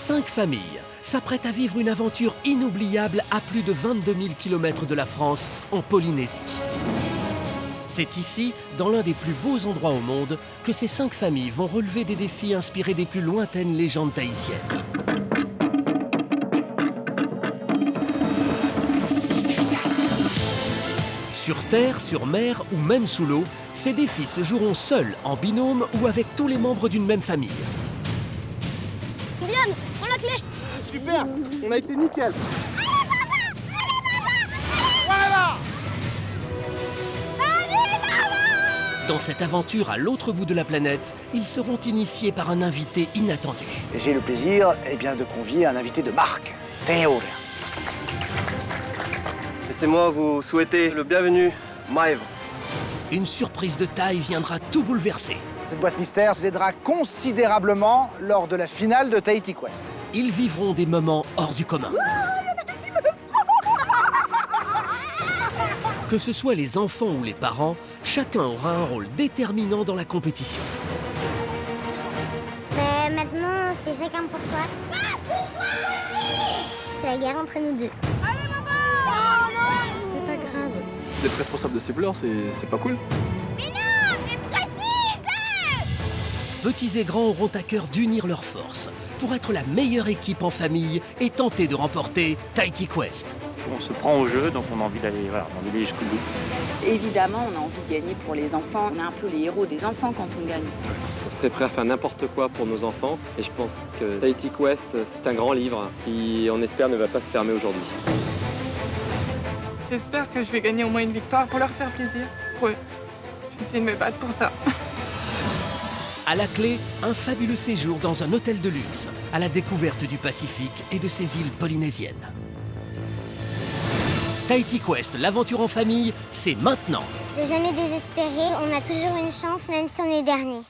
5 familles s'apprêtent à vivre une aventure inoubliable à plus de 22 000 km de la France, en Polynésie. C'est ici, dans l'un des plus beaux endroits au monde, que ces 5 familles vont relever des défis inspirés des plus lointaines légendes tahitiennes. Sur terre, sur mer ou même sous l'eau, ces défis se joueront seuls, en binôme ou avec tous les membres d'une même famille. Kylian, prends la clé. Super, on a été nickel. Dans cette aventure à l'autre bout de la planète, ils seront initiés par un invité inattendu. J'ai le plaisir de convier un invité de marque, Théo. Laissez-moi vous souhaiter le bienvenu, Maëv. Une surprise de taille viendra tout bouleverser. Cette boîte mystère vous aidera considérablement lors de la finale de Tahiti Quest. Ils vivront des moments hors du commun. Que ce soit les enfants ou les parents, chacun aura un rôle déterminant dans la compétition. Mais maintenant, c'est chacun pour soi. C'est la guerre entre nous deux. Allez, maman! C'est pas grave. D'être responsable de ses pleurs, c'est pas cool. Mais non, c'est précis! Petits et grands auront à cœur d'unir leurs forces pour être la meilleure équipe en famille et tenter de remporter Tahiti Quest. On se prend au jeu, donc on a envie d'aller jusqu'au bout. Évidemment, on a envie de gagner pour les enfants. On est un peu les héros des enfants quand on gagne. On serait prêt à faire n'importe quoi pour nos enfants. Et je pense que Tahiti Quest, c'est un grand livre qui, on espère, ne va pas se fermer aujourd'hui. J'espère que je vais gagner au moins une victoire pour leur faire plaisir. Ouais, je vais essayer de me battre pour ça. À la clé, un fabuleux séjour dans un hôtel de luxe, à la découverte du Pacifique et de ses îles polynésiennes. Tahiti Quest, l'aventure en famille, c'est maintenant. De jamais désespérer, on a toujours une chance, même si on est dernier.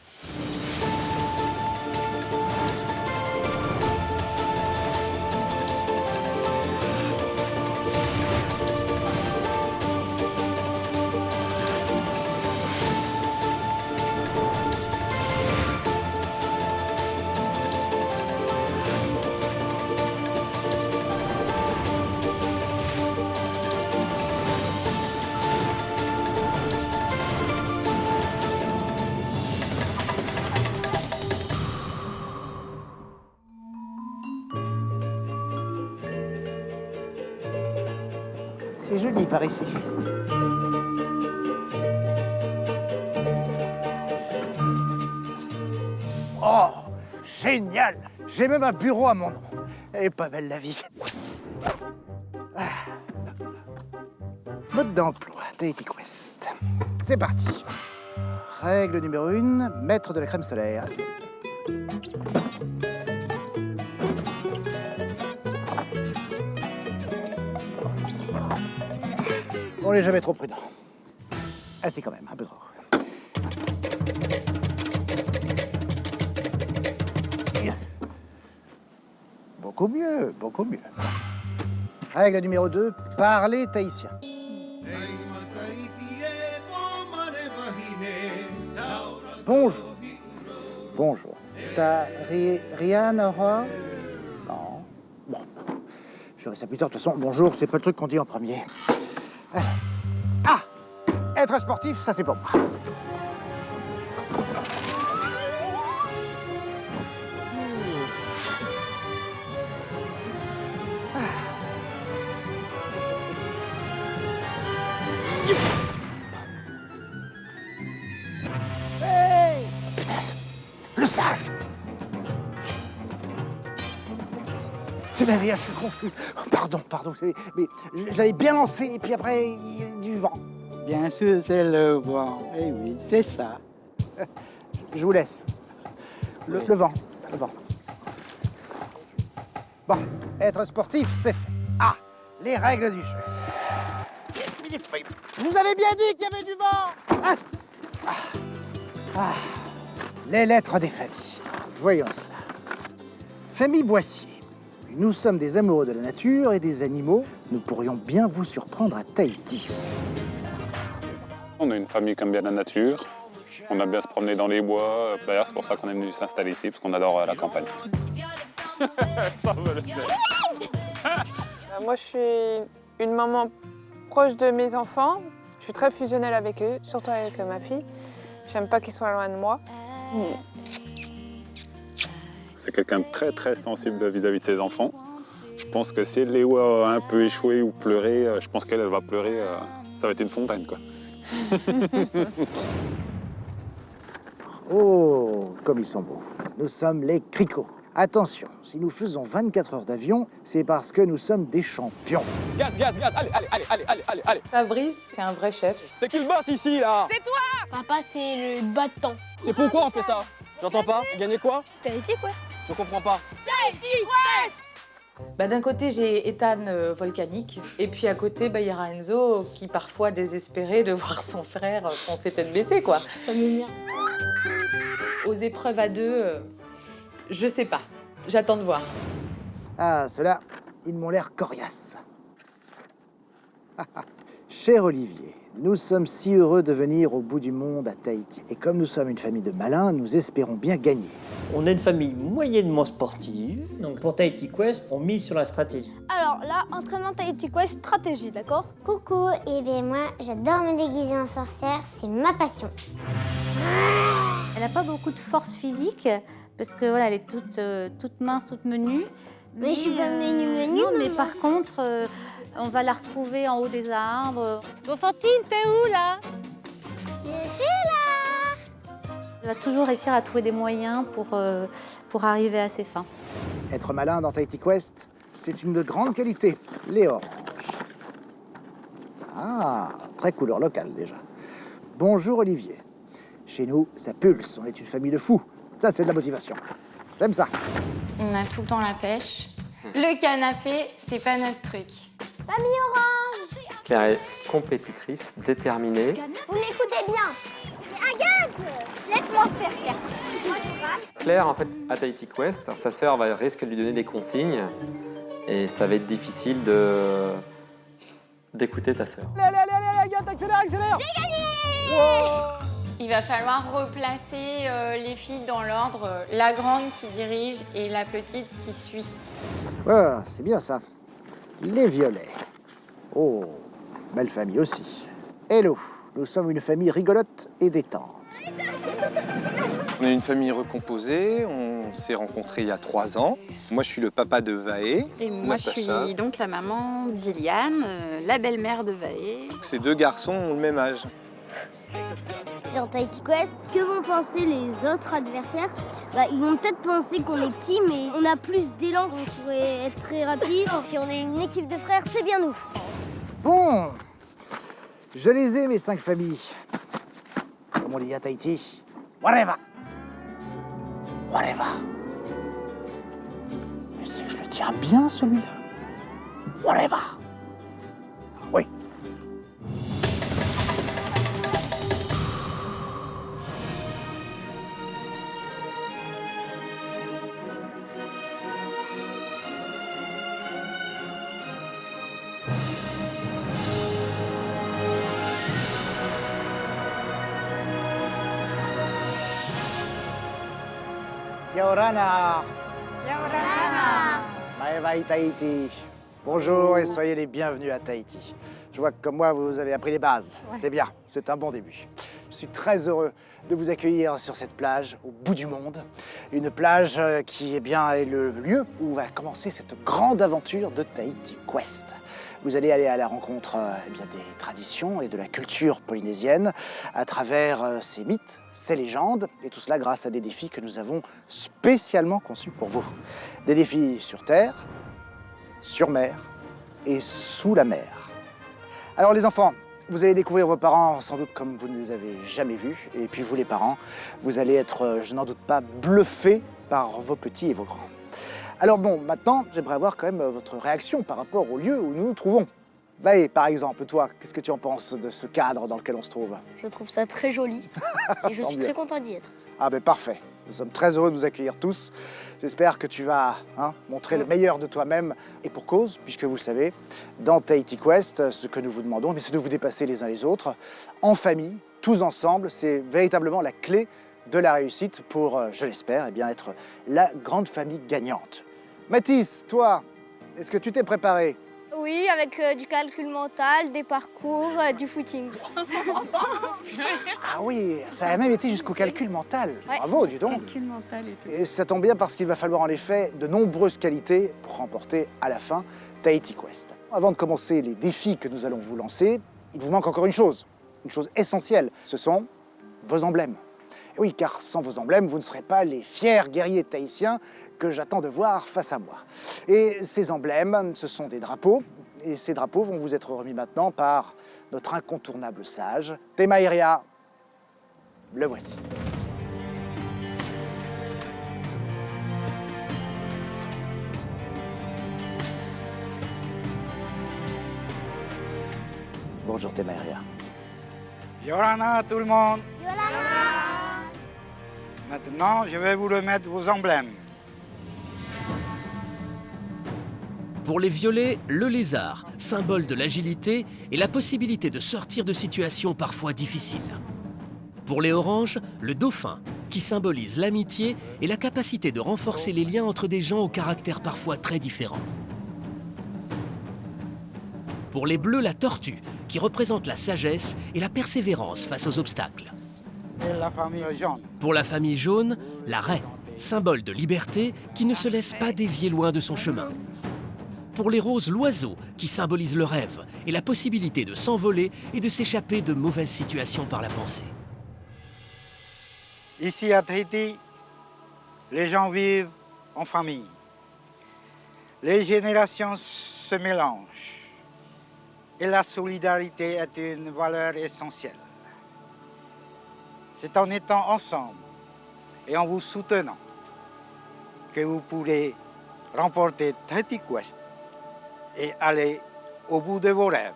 C'est joli par ici. Oh, génial! J'ai même un bureau à mon nom. Elle est pas belle la vie. Ah. Mode d'emploi, Tahiti Quest. C'est parti. Règle numéro 1, mettre de la crème solaire. On n'est jamais trop prudent. Ah, c'est quand même un peu trop. Beaucoup mieux, beaucoup mieux. Règle numéro 2, parler tahitien. Bonjour. Bonjour. T'as rien au revoir? Non. Bon. Je verrai ça plus tard. De toute façon, bonjour, c'est pas le truc qu'on dit en premier. Ah! Être sportif, ça c'est pour moi. Hey! Putain, le sage! C'est derrière, je suis confus. Pardon, mais je l'avais bien lancé et puis après, il y a du vent. Bien sûr, c'est le vent. Eh oui, c'est ça. Je vous laisse. Le vent. Bon, être sportif, c'est fait. Ah, les règles du jeu. Vous avez bien dit qu'il y avait du vent. Les lettres des familles. Voyons ça. Famille Boissier. Nous sommes des amoureux de la nature et des animaux. Nous pourrions bien vous surprendre à Tahiti. On est une famille qui aime bien la nature. On aime bien se promener dans les bois. D'ailleurs, c'est pour ça qu'on est venu s'installer ici, parce qu'on adore la campagne. Ça, on le sait. Moi, je suis une maman proche de mes enfants. Je suis très fusionnelle avec eux, surtout avec ma fille. J'aime pas qu'ils soient loin de moi. C'est quelqu'un de très très sensible vis-à-vis de ses enfants. Je pense que si elle les voit un peu échouer ou pleurer, je pense qu'elle va pleurer. Ça va être une fontaine, quoi. Oh, comme ils sont beaux. Nous sommes les cricots. Attention, si nous faisons 24 heures d'avion, c'est parce que nous sommes des champions. Gaz, gaz, gaz, allez. Fabrice, c'est un vrai chef. C'est qui le boss ici, là? Papa, c'est le bas de temps. C'est pourquoi on fait ça? J'entends pas. Gagner quoi? Tahiti Quest. Je comprends pas. D'un côté, j'ai Ethan volcanique, et puis à côté, il y aura Enzo qui parfois désespéré de voir son frère foncer tête baissée, quoi. Ça me mire. Aux épreuves à deux, je sais pas. J'attends de voir. Ah, ceux-là, ils m'ont l'air coriaces. Cher Olivier, nous sommes si heureux de venir au bout du monde à Tahiti. Et comme nous sommes une famille de malins, nous espérons bien gagner. On est une famille moyennement sportive, donc pour Tahiti Quest, on mise sur la stratégie. Alors là, entraînement Tahiti Quest, stratégie, d'accord? Coucou, et bien moi, j'adore me déguiser en sorcière, c'est ma passion. Elle n'a pas beaucoup de force physique, parce que voilà, elle est toute mince, toute menue. Mais je suis pas menue, non, mais maman. par contre, on va la retrouver en haut des arbres. Bon, Fantine, t'es où, là? Je suis là. Elle va toujours réussir à trouver des moyens pour arriver à ses fins. Être malin dans Tahiti Quest, c'est une grande qualité. Les oranges. Ah, très couleur locale déjà. Bonjour Olivier. Chez nous, ça pulse, on est une famille de fous. Ça, c'est de la motivation. J'aime ça. On a tout le temps la pêche. Le canapé, c'est pas notre truc. Famille orange. Claire est compétitrice, déterminée. Vous m'écoutez bien. Agathe, laisse-moi faire ça. Claire, en fait, à Tahiti Quest, sa sœur risque de lui donner des consignes et ça va être difficile d'écouter ta sœur. Allez, Agathe, accélère. J'ai gagné. Il va falloir replacer les filles dans l'ordre. La grande qui dirige et la petite qui suit. Ouais, c'est bien ça. Les violets. Oh, belle famille aussi. Hello, nous sommes une famille rigolote et détente. On est une famille recomposée, on s'est rencontrés il y a 3 ans. Moi, je suis le papa de Vaé. Et moi, je suis donc la maman d'Iliane, la belle-mère de Vaé. Ces 2 garçons ont le même âge. Dans Tahiti Quest, que vont penser les autres adversaires? Ils vont peut-être penser qu'on est petit, mais on a plus d'élan, on pourrait être très rapide. Si on est une équipe de frères, c'est bien nous. Bon, je les ai, mes 5 familles. Comme on dit à Tahiti, whatever. Whatever. Mais si je le tiens bien, celui-là. Whatever. Oui. Yorana. Yorana. Maeva Tahiti. Bonjour et soyez les bienvenus à Tahiti. Je vois que comme moi, vous avez appris les bases. Ouais. C'est bien, c'est un bon début. Je suis très heureux de vous accueillir sur cette plage au bout du monde. Une plage qui est le lieu où va commencer cette grande aventure de Tahiti Quest. Vous allez aller à la rencontre des traditions et de la culture polynésienne à travers ces mythes, ces légendes, et tout cela grâce à des défis que nous avons spécialement conçus pour vous. Des défis sur terre, sur mer et sous la mer. Alors les enfants, vous allez découvrir vos parents sans doute comme vous ne les avez jamais vus. Et puis vous les parents, vous allez être, je n'en doute pas, bluffés par vos petits et vos grands. Alors bon, maintenant, j'aimerais avoir quand même votre réaction par rapport au lieu où nous nous trouvons. Vaé, par exemple, toi, qu'est-ce que tu en penses de ce cadre dans lequel on se trouve? Je trouve ça très joli et je suis très content d'y être. Ah ben parfait, nous sommes très heureux de vous accueillir tous. J'espère que tu vas montrer le meilleur de toi-même et pour cause, puisque vous le savez, dans Tahiti Quest, ce que nous vous demandons, c'est de vous dépasser les uns les autres, en famille, tous ensemble. C'est véritablement la clé de la réussite pour, je l'espère, être la grande famille gagnante. Mathis, toi, est-ce que tu t'es préparé? Oui, avec du calcul mental, des parcours, du footing. Ah oui, ça a même été jusqu'au calcul mental. Ouais. Bravo, dis donc. Calcul mental et tout. Et ça tombe bien parce qu'il va falloir en effet de nombreuses qualités pour remporter à la fin Tahiti Quest. Avant de commencer les défis que nous allons vous lancer, il vous manque encore une chose essentielle, ce sont vos emblèmes. Et oui, car sans vos emblèmes, vous ne serez pas les fiers guerriers tahitiens que j'attends de voir face à moi. Et ces emblèmes, ce sont des drapeaux, et ces drapeaux vont vous être remis maintenant par notre incontournable sage, Temaeria. Le voici. Bonjour Temaeria. Yorana tout le monde. Maintenant, je vais vous remettre vos emblèmes. Pour les violets, le lézard, symbole de l'agilité et la possibilité de sortir de situations parfois difficiles. Pour les oranges, le dauphin, qui symbolise l'amitié et la capacité de renforcer les liens entre des gens au caractère parfois très différent. Pour les bleus, la tortue, qui représente la sagesse et la persévérance face aux obstacles. Et la famille jaune. Pour la famille jaune, la raie, symbole de liberté qui ne se laisse pas dévier loin de son chemin. Pour les roses, l'oiseau, qui symbolise le rêve et la possibilité de s'envoler et de s'échapper de mauvaises situations par la pensée. Ici à Tahiti, les gens vivent en famille. Les générations se mélangent. Et la solidarité est une valeur essentielle. C'est en étant ensemble et en vous soutenant que vous pourrez remporter Tahiti Quest et aller au bout de vos rêves.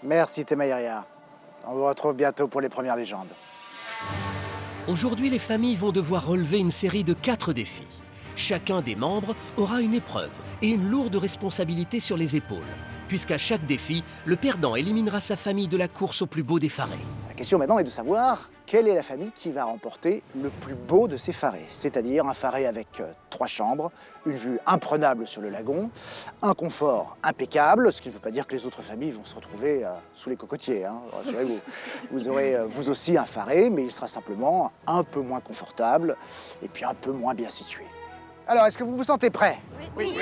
Merci Temaeria. On vous retrouve bientôt pour les premières légendes. Aujourd'hui, les familles vont devoir relever une série de 4 défis. Chacun des membres aura une épreuve et une lourde responsabilité sur les épaules. Puisqu'à chaque défi, le perdant éliminera sa famille de la course au plus beau des farés. La question maintenant est de savoir quelle est la famille qui va remporter le plus beau de ces farés. C'est-à-dire un faré avec 3 chambres, une vue imprenable sur le lagon, un confort impeccable, ce qui ne veut pas dire que les autres familles vont se retrouver sous les cocotiers. Rassurez-vous, vous aurez vous aussi un faré, mais il sera simplement un peu moins confortable et puis un peu moins bien situé. Alors, est-ce que vous vous sentez prêts? Oui.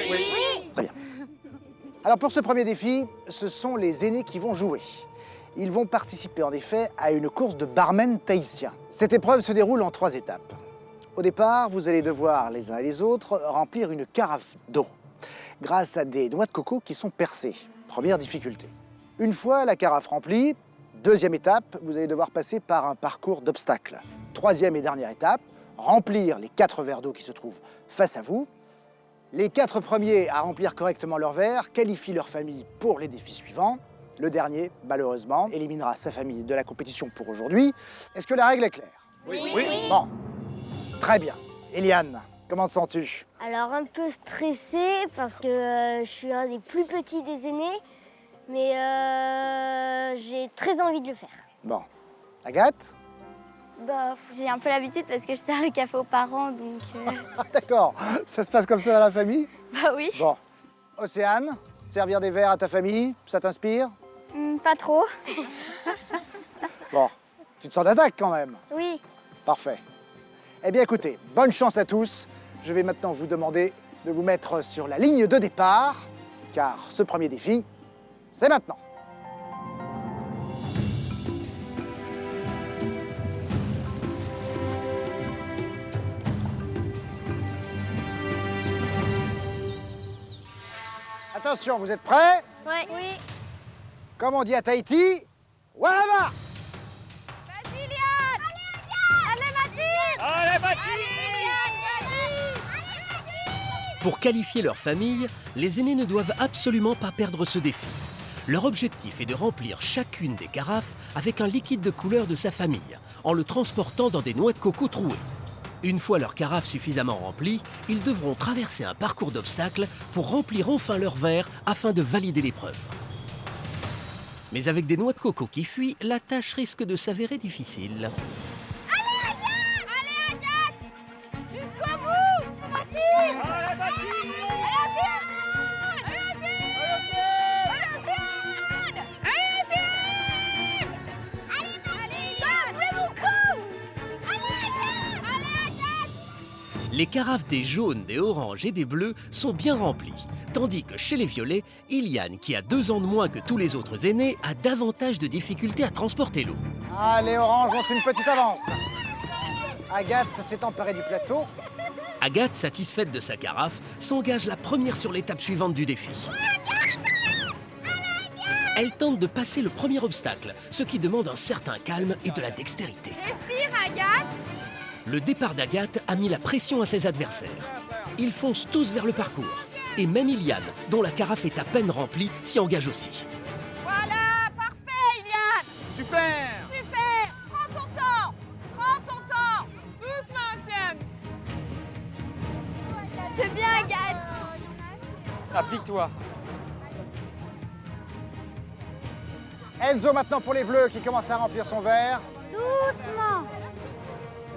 Très bien. Alors pour ce premier défi, ce sont les aînés qui vont jouer. Ils vont participer en effet à une course de barmen tahitien. Cette épreuve se déroule en 3 étapes. Au départ, vous allez devoir les uns et les autres remplir une carafe d'eau grâce à des noix de coco qui sont percées. Première difficulté. Une fois la carafe remplie, deuxième étape, vous allez devoir passer par un parcours d'obstacles. Troisième et dernière étape, remplir les 4 verres d'eau qui se trouvent face à vous. Les 4 premiers à remplir correctement leur verre qualifient leur famille pour les défis suivants. Le dernier, malheureusement, éliminera sa famille de la compétition pour aujourd'hui. Est-ce que la règle est claire? Oui. Bon, très bien. Eliane, comment te sens-tu? Alors un peu stressée parce que je suis un des plus petits des aînés, mais j'ai très envie de le faire. Bon. Agathe? Bah, j'ai un peu l'habitude parce que je sers le café aux parents, donc... Ah, d'accord, ça se passe comme ça dans la famille? Bah oui. Bon. Océane, servir des verres à ta famille, ça t'inspire? Pas trop. Bon, tu te sens d'attaque quand même? Oui. Parfait. Eh bien écoutez, bonne chance à tous. Je vais maintenant vous demander de vous mettre sur la ligne de départ, car ce premier défi, c'est maintenant. Attention, vous êtes prêts? Oui. Comme on dit à Tahiti, Wahama! Pour qualifier leur famille, les aînés ne doivent absolument pas perdre ce défi. Leur objectif est de remplir chacune des carafes avec un liquide de couleur de sa famille, en le transportant dans des noix de coco trouées. Une fois leur carafe suffisamment remplie, ils devront traverser un parcours d'obstacles pour remplir enfin leur verre afin de valider l'épreuve. Mais avec des noix de coco qui fuient, la tâche risque de s'avérer difficile. Jusqu'au bout! Les carafes des jaunes, des oranges et des bleus sont bien remplies, tandis que chez les violets, Iliane, qui a 2 ans de moins que tous les autres aînés, a davantage de difficultés à transporter l'eau. Ah, les oranges ont une petite avance. Agathe s'est emparée du plateau. Agathe, satisfaite de sa carafe, s'engage la première sur l'étape suivante du défi. Elle tente de passer le premier obstacle, ce qui demande un certain calme et de la dextérité. Respire, Agathe. Le départ d'Agathe a mis la pression à ses adversaires. Ils foncent tous vers le parcours. Et même Iliane, dont la carafe est à peine remplie, s'y engage aussi. Voilà, parfait, Iliane. Super. Super. Prends ton temps. Prends ton temps. Doucement, Fiane. C'est bien, Agathe. Applique-toi. Enzo maintenant pour les bleus qui commencent à remplir son verre. Doucement.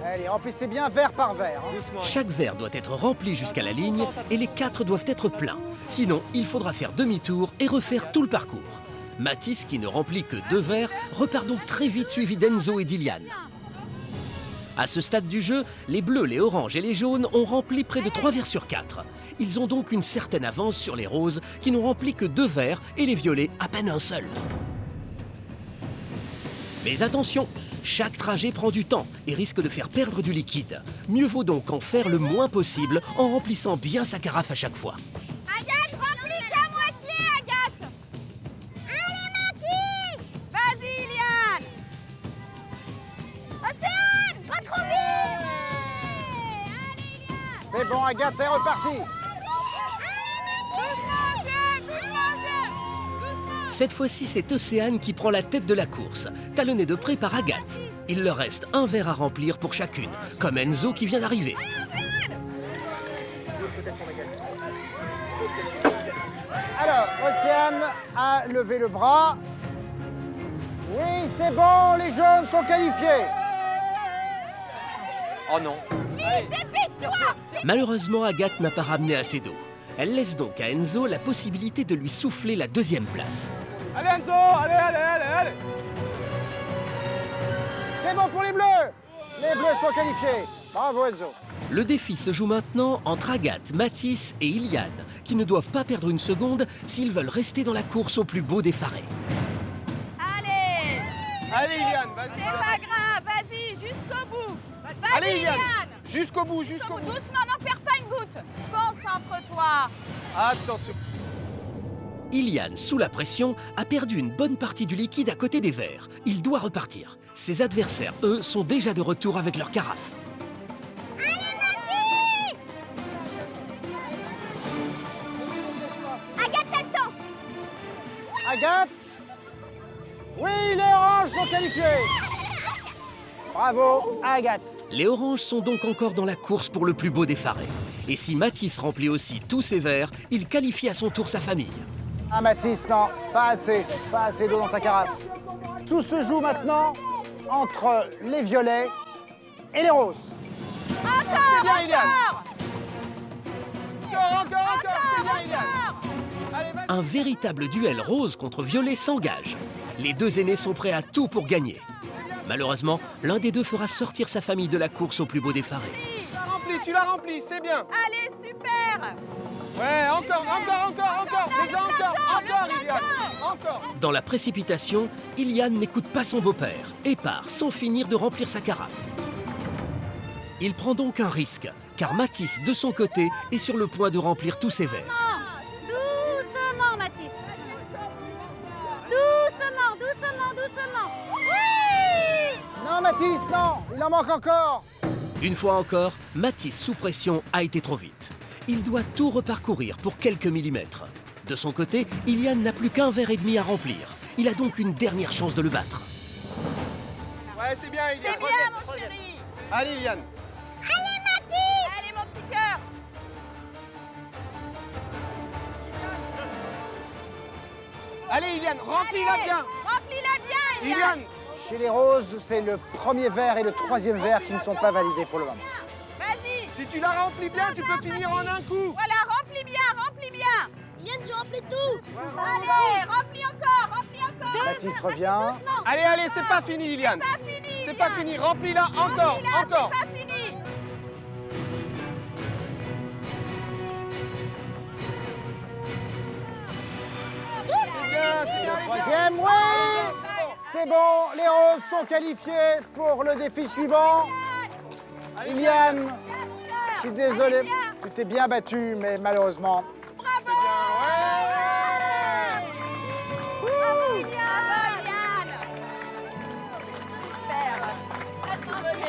Allez, remplissez bien verre par verre. Hein. Chaque verre doit être rempli jusqu'à la ligne et les 4 doivent être pleins. Sinon, il faudra faire demi-tour et refaire tout le parcours. Mathis, qui ne remplit que 2 verres, repart donc très vite suivi d'Enzo et d'Iliane. À ce stade du jeu, les bleus, les oranges et les jaunes ont rempli près de 3 verres sur 4. Ils ont donc une certaine avance sur les roses qui n'ont rempli que 2 verres et les violets à peine un seul. Mais attention, chaque trajet prend du temps et risque de faire perdre du liquide. Mieux vaut donc en faire le moins possible en remplissant bien sa carafe à chaque fois. Agathe, remplis qu'à moitié, Agathe. Allez, Mathis. Vas-y, Iliane. Océane, va trop vite. Allez, Iliane. C'est bon, Agathe est repartie. Doucement, Océane, doucement, Océane. Doucement. Cette fois-ci, c'est Océane qui prend la tête de la course, talonnée de près par Agathe. Il leur reste un verre à remplir pour chacune, comme Enzo qui vient d'arriver. Alors, Océane a levé le bras. Oui, c'est bon, les jaunes sont qualifiés. Oh non. Vite, dépêche-toi. Malheureusement, Agathe n'a pas ramené assez d'eau. Elle laisse donc à Enzo la possibilité de lui souffler la 2e place. Allez Enzo, allez. C'est bon pour les bleus. Les bleus sont qualifiés. Bravo, Enzo. Le défi se joue maintenant entre Agathe, Mathis et Iliane, qui ne doivent pas perdre une seconde s'ils veulent rester dans la course au plus beau des Pharrés. Allez. Allez, Iliane, vas-y. C'est pas grave, vas-y, jusqu'au bout. Vas-y, Allez, Iliane. Iliane. Jusqu'au bout, jusqu'au bout. Doucement, n'en perds pas une goutte. Concentre-toi. Attention. Iliane, sous la pression, a perdu une bonne partie du liquide à côté des verres. Il doit repartir. Ses adversaires, eux, sont déjà de retour avec leur carafe. Agathe, t'as le temps. Agathe. Oui, les oranges sont qualifiés. Bravo, Agathe. Les oranges sont donc encore dans la course pour le plus beau des Pharrés. Et si Mathis remplit aussi tous ses verres, il qualifie à son tour sa famille. Ah, Mathis, non, pas assez d'eau dans ta carafe. Tout se joue maintenant entre les violets et les roses. C'est bien, Iliane. Encore, c'est bien, Iliane. Allez, vas-y. Un véritable duel rose contre violet s'engage. Les 2 aînés sont prêts à tout pour gagner. Malheureusement, l'un des 2 fera sortir sa famille de la course au plus beau des Pharrés. Tu l'as rempli, c'est bien. Allez, super. Ouais, encore. Fais-en encore, Iliane. Encore. Dans la précipitation, Iliane n'écoute pas son beau-père et part sans finir de remplir sa carafe. Il prend donc un risque, car Mathis, de son côté, est sur le point de remplir tous ses verres. Doucement, Mathis. Doucement. Oui. Non, Mathis, non, il en manque encore. Une fois encore, Mathis, sous pression, a été trop vite. Il doit tout reparcourir pour quelques millimètres. De son côté, Iliane n'a plus qu'1 verre et demi à remplir. Il a donc une dernière chance de le battre. Ouais, c'est bien, Iliane. C'est bien, mon chéri. Allez, Iliane. Allez, Mathis. Allez, mon petit cœur. Allez, Iliane, remplis-la bien. Remplis-la bien, Iliane. Chez les roses, c'est le 1er verre et le 3e verre qui ne sont pas validés pour le moment. Vas-y. Si tu la remplis bien, tu peux finir en un coup. Voilà, remplis bien. Yann, tu remplis tout. Allez, remplis encore. Mathis revient. Allez, c'est pas fini, Iliane. C'est pas fini, remplis-la encore. C'est pas fini. Le troisième, oui. C'est bon, les roses sont qualifiées pour le défi suivant. Iliane, je suis désolé, tu t'es bien battue, mais malheureusement...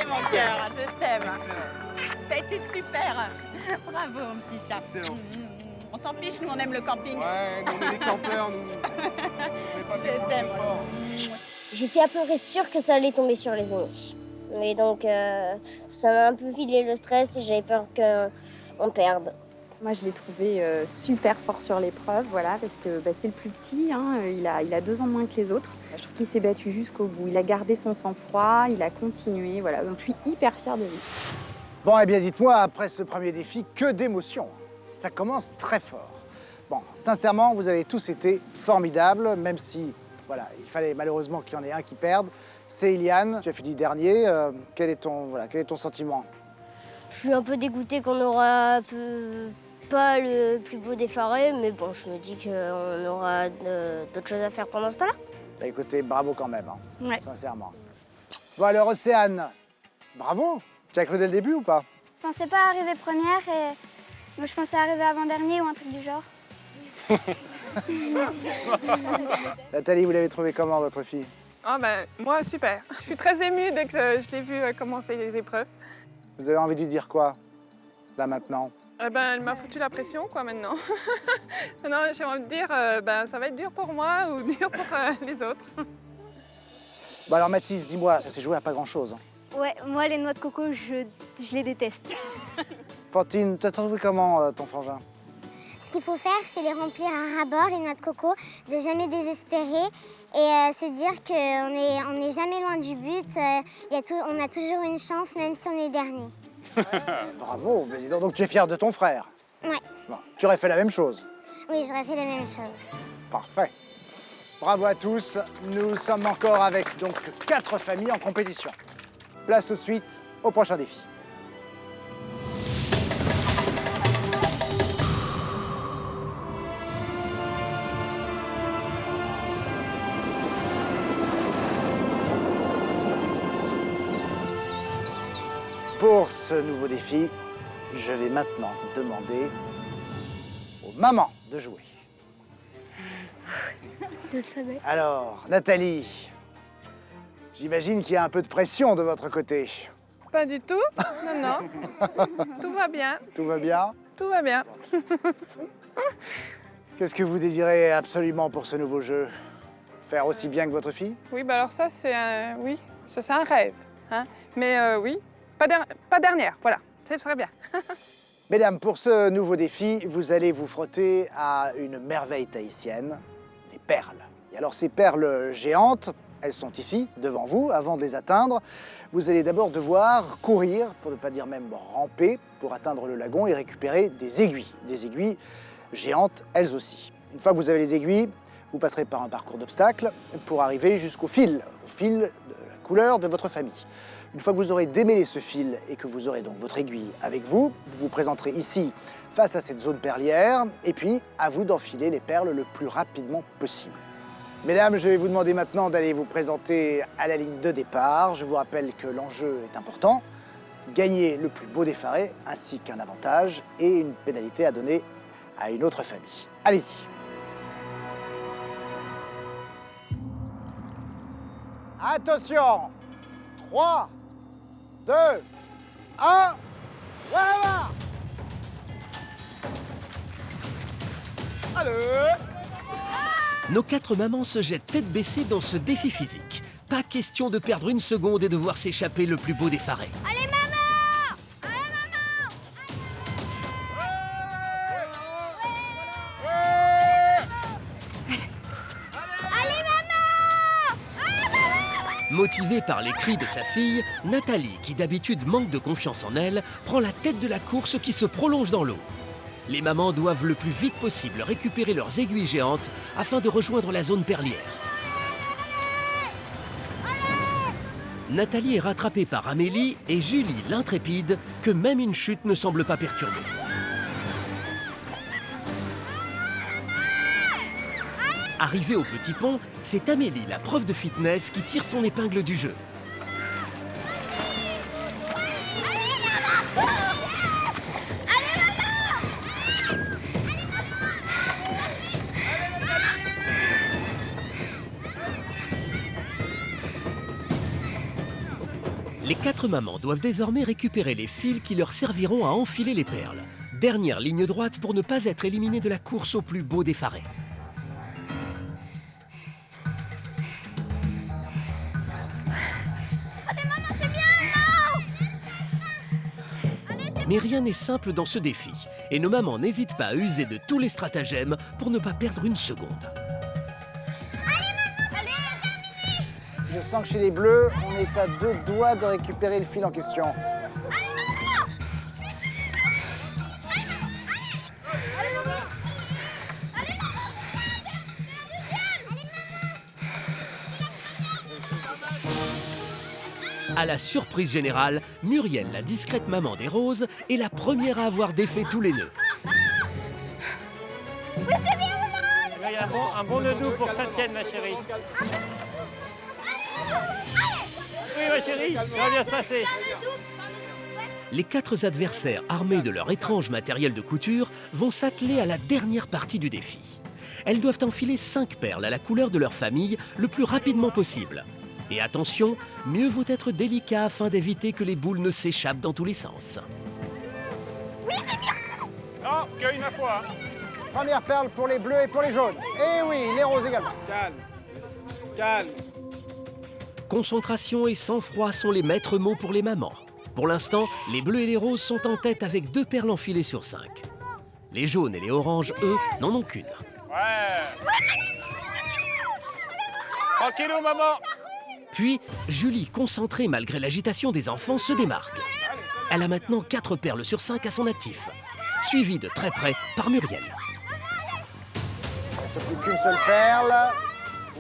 Mon cœur, je t'aime. T'as été super. Bravo, mon petit chat. Excellent. On s'en fiche, nous on aime le camping. Ouais, nous, on est des campeurs, nous. Je t'aime. J'étais à peu près sûre que ça allait tomber sur les amis. Mais donc, ça m'a un peu filé le stress et j'avais peur qu'on perde. Moi, je l'ai trouvé super fort sur l'épreuve, voilà, parce que c'est le plus petit, hein, il a 2 ans moins que les autres. Je trouve qu'il s'est battu jusqu'au bout. Il a gardé son sang-froid, il a continué, voilà. Donc, je suis hyper fière de lui. Bon, eh bien, dites-moi, après ce premier défi, que d'émotions. Ça commence très fort. Bon, sincèrement, vous avez tous été formidables, même si, voilà, il fallait malheureusement qu'il y en ait un qui perde. C'est Iliane, tu as fini dernier. Quel est ton sentiment? Je suis un peu dégoûtée qu'on aura pas le plus beau des forêts, mais bon, je me dis qu'on aura d'autres choses à faire pendant ce temps-là. Bah, écoutez, bravo quand même, hein, Ouais. sincèrement. Bon alors, Océane, bravo. Tu as cru dès le début ou pas? Je pensais pas arriver première et moi, je pensais arriver avant-dernier ou un truc du genre. Nathalie, vous l'avez trouvé comment, votre fille? Ah moi, super. Je suis très émue dès que je l'ai vue commencer les épreuves. Vous avez envie de lui dire quoi, là, maintenant? Elle m'a foutu la pression, quoi, maintenant. Non, j'ai envie de dire, ça va être dur pour moi ou dur pour les autres. Bon alors, Mathis, dis-moi, ça s'est joué à pas grand-chose. Hein. Ouais, moi, les noix de coco, je les déteste. Fantine, tu as trouvé comment, ton frangin? Ce qu'il faut faire, c'est les remplir à ras-bord, les noix de coco, de jamais désespérer et se dire qu'on n'est jamais loin du but. On a toujours une chance, même si on est dernier. Bravo, mais dis donc tu es fière de ton frère? Ouais. Bon, tu aurais fait la même chose? Oui, j'aurais fait la même chose. Parfait. Bravo à tous. Nous sommes encore avec donc 4 familles en compétition. Place tout de suite au prochain défi. Pour ce nouveau défi, je vais maintenant demander aux mamans de jouer. Alors, Nathalie, j'imagine qu'il y a un peu de pression de votre côté. Pas du tout, non. Tout va bien. Tout va bien? Tout va bien. Qu'est-ce que vous désirez absolument pour ce nouveau jeu? Faire aussi bien que votre fille? Oui, alors ça, c'est un rêve. Hein. Mais oui, pas dernière, voilà, ce serait bien. Mesdames, pour ce nouveau défi, vous allez vous frotter à une merveille tahitienne, les perles. Et alors ces perles géantes, elles sont ici, devant vous. Avant de les atteindre, vous allez d'abord devoir courir, pour ne pas dire même ramper, pour atteindre le lagon et récupérer des aiguilles géantes elles aussi. Une fois que vous avez les aiguilles, vous passerez par un parcours d'obstacles pour arriver jusqu'au fil de la couleur de votre famille. Une fois que vous aurez démêlé ce fil et que vous aurez donc votre aiguille avec vous, vous vous présenterez ici face à cette zone perlière et puis à vous d'enfiler les perles le plus rapidement possible. Mesdames, je vais vous demander maintenant d'aller vous présenter à la ligne de départ. Je vous rappelle que l'enjeu est important. Gagner le plus beau des farets ainsi qu'un avantage et une pénalité à donner à une autre famille. Allez-y. Attention! 3, 2, 1, voilà! Allez! Nos 4 mamans se jettent tête baissée dans ce défi physique. Pas question de perdre une seconde et de voir s'échapper le plus beau des farets. Allez, maman! Allez, maman! Allez, maman! Motivée par les cris de sa fille, Nathalie, qui d'habitude manque de confiance en elle, prend la tête de la course qui se prolonge dans l'eau. Les mamans doivent le plus vite possible récupérer leurs aiguilles géantes afin de rejoindre la zone perlière. Nathalie est rattrapée par Amélie et Julie, l'intrépide, que même une chute ne semble pas perturber. Arrivée au petit pont, c'est Amélie, la prof de fitness, qui tire son épingle du jeu. Les 4 mamans doivent désormais récupérer les fils qui leur serviront à enfiler les perles. Dernière ligne droite pour ne pas être éliminées de la course au plus beau des pharaies. Mais rien n'est simple dans ce défi, et nos mamans n'hésitent pas à user de tous les stratagèmes pour ne pas perdre une seconde. Je sens que chez les Bleus, on est à 2 doigts de récupérer le fil en question. À la surprise générale, Muriel, la discrète maman des roses, est la première à avoir défait tous les nœuds. Il y a un bon nœud doux pour que ça tienne, ma chérie. Oui, ma chérie, ça va bien se passer. Les 4 adversaires armés de leur étrange matériel de couture vont s'atteler à la dernière partie du défi. Elles doivent enfiler 5 perles à la couleur de leur famille le plus rapidement possible. Et attention, mieux vaut être délicat afin d'éviter que les boules ne s'échappent dans tous les sens. Oui, c'est bien. Non, cueille ma foi. Première perle pour les bleus et pour les jaunes. Et oui, les roses également. Calme. Calme. Concentration et sang-froid sont les maîtres mots pour les mamans. Pour l'instant, les bleus et les roses sont en tête avec 2 perles enfilées sur 5. Les jaunes et les oranges, eux, n'en ont qu'une. Ouais. Tranquillou, maman. Puis, Julie, concentrée malgré l'agitation des enfants, se démarque. Elle a maintenant 4 perles sur 5 à son actif, suivie de très près par Muriel. Il ne reste plus qu'une seule perle.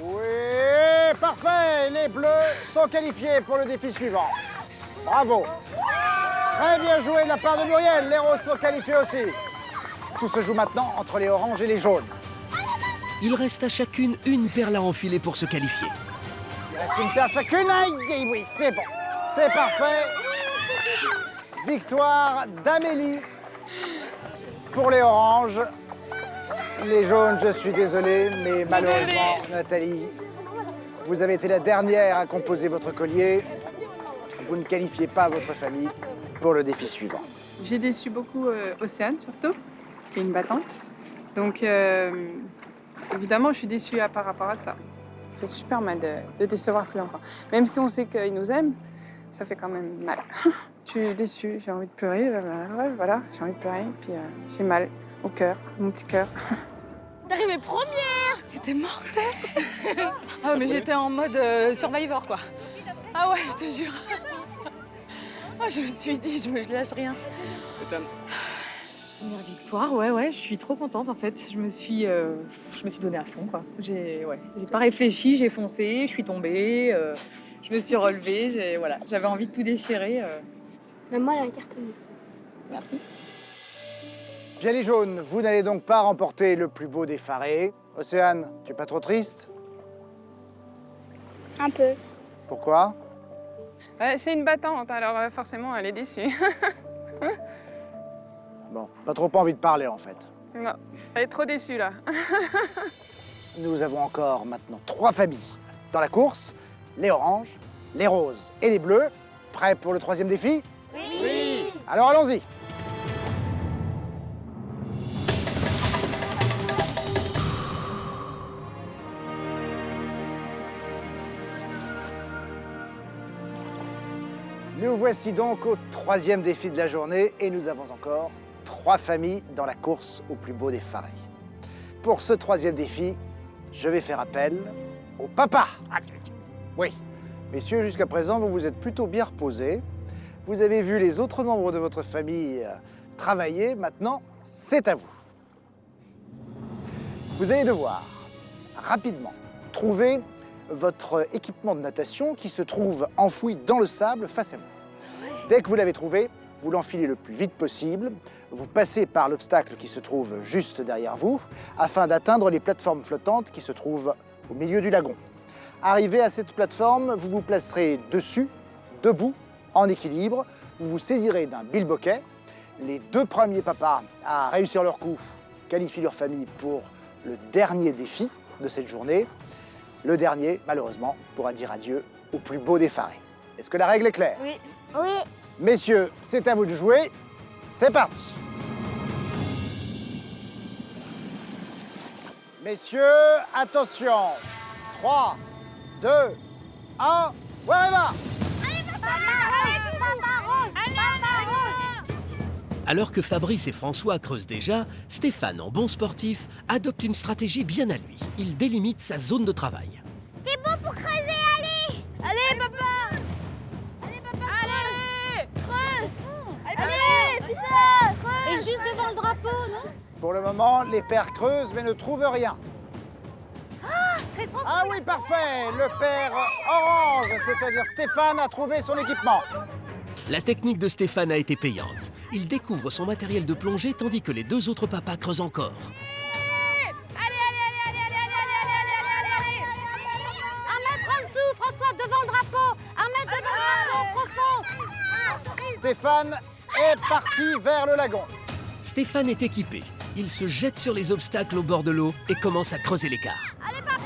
Oui, parfait. Les bleus sont qualifiés pour le défi suivant. Bravo. Très bien joué de la part de Muriel. Les roses sont qualifiés aussi. Tout se joue maintenant entre les oranges et les jaunes. Il reste à chacune une perle à enfiler pour se qualifier. Il reste une perle chacune. Aïe, oui, c'est bon. C'est parfait. Victoire d'Amélie pour les oranges. Les jaunes, je suis désolé, mais malheureusement, Nathalie, vous avez été la dernière à composer votre collier. Vous ne qualifiez pas votre famille pour le défi suivant. J'ai déçu beaucoup Océane, surtout, qui est une battante. Donc, évidemment, je suis déçue par rapport à ça. Ça fait super mal de décevoir ses enfants. Même si on sait qu'ils nous aiment, ça fait quand même mal. Je suis déçue, j'ai envie de pleurer. Voilà, j'ai envie de pleurer. Puis j'ai mal au cœur, mon petit cœur. D'arriver première! C'était mortel! Ah, mais j'étais en mode Survivor, quoi. Ah ouais, je te jure. Ah, je me suis dit, je lâche rien. Première victoire, ouais, je suis trop contente en fait. Je me suis donnée à fond, quoi. J'ai pas réfléchi, j'ai foncé, je suis tombée, je me suis relevée, j'avais envie de tout déchirer. Mais moi, elle a un carton. Merci. Bien les jaunes, vous n'allez donc pas remporter le plus beau des pharaies. Océane, tu es pas trop triste? Un peu. Pourquoi? C'est une battante, alors forcément, elle est déçue. Bon, pas trop envie de parler en fait. Non, elle est trop déçue là. Nous avons encore maintenant 3 familles dans la course. Les oranges, les roses et les bleus. Prêts pour le 3e défi? Oui. Alors allons-y. Nous voici donc au 3e défi de la journée et nous avons encore 3 familles dans la course au plus beau des pharaies. Pour ce 3e défi, je vais faire appel au papa. Oui, messieurs, jusqu'à présent, vous vous êtes plutôt bien reposés. Vous avez vu les autres membres de votre famille travailler. Maintenant, c'est à vous. Vous allez devoir rapidement trouver votre équipement de natation qui se trouve enfoui dans le sable face à vous. Dès que vous l'avez trouvé, vous l'enfilez le plus vite possible, vous passez par l'obstacle qui se trouve juste derrière vous, afin d'atteindre les plateformes flottantes qui se trouvent au milieu du lagon. Arrivé à cette plateforme, vous vous placerez dessus, debout, en équilibre, vous vous saisirez d'un bilboquet. Les 2 premiers papas à réussir leur coup qualifient leur famille pour le dernier défi de cette journée. Le dernier, malheureusement, pourra dire adieu au plus beau des Farés. Est-ce que la règle est claire? Oui. Oui. Messieurs, c'est à vous de jouer. C'est parti. Messieurs, attention. 3, 2, 1, wherever! Alors que Fabrice et François creusent déjà, Stéphane, en bon sportif, adopte une stratégie bien à lui. Il délimite sa zone de travail. C'est bon pour creuser, allez! Allez, papa! Allez, papa! Allez! Creuse! Allez, fais ça! Creuse! Et juste devant le drapeau, non? Pour le moment, les pères creusent mais ne trouvent rien. Ah oui, parfait! Le père orange, c'est-à-dire Stéphane, a trouvé son équipement. La technique de Stéphane a été payante. Il découvre son matériel de plongée tandis que les 2 autres papas creusent encore. Un mètre en dessous, François, devant le drapeau! Un mètre devant le drapeau, profond! Stéphane est parti vers le lagon. Stéphane est équipé. Il se jette sur les obstacles au bord de l'eau et commence à creuser l'écart. Allez, papa!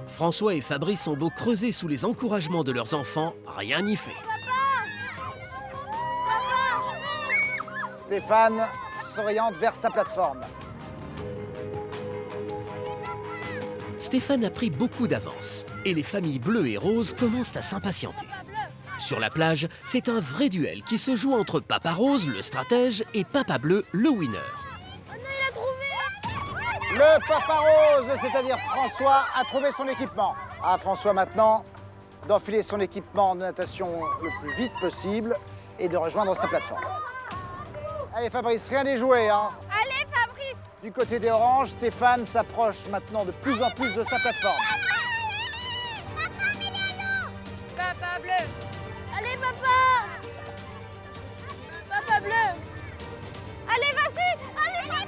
François et Fabrice ont beau creuser sous les encouragements de leurs enfants, rien n'y fait. Stéphane s'oriente vers sa plateforme. Stéphane a pris beaucoup d'avance et les familles bleues et roses commencent à s'impatienter. Sur la plage, c'est un vrai duel qui se joue entre Papa Rose, le stratège, et Papa Bleu, le winner. Le papa rose, c'est-à-dire François, a trouvé son équipement. À François maintenant d'enfiler son équipement de natation le plus vite possible et de rejoindre sa plateforme. Allez Fabrice, rien n'est joué, hein. Allez, Fabrice! Du côté des oranges, Stéphane s'approche maintenant de plus en plus de sa plateforme. Papa bleu! Allez, papa! Papa bleu! Allez, vas-y! Allez, papa!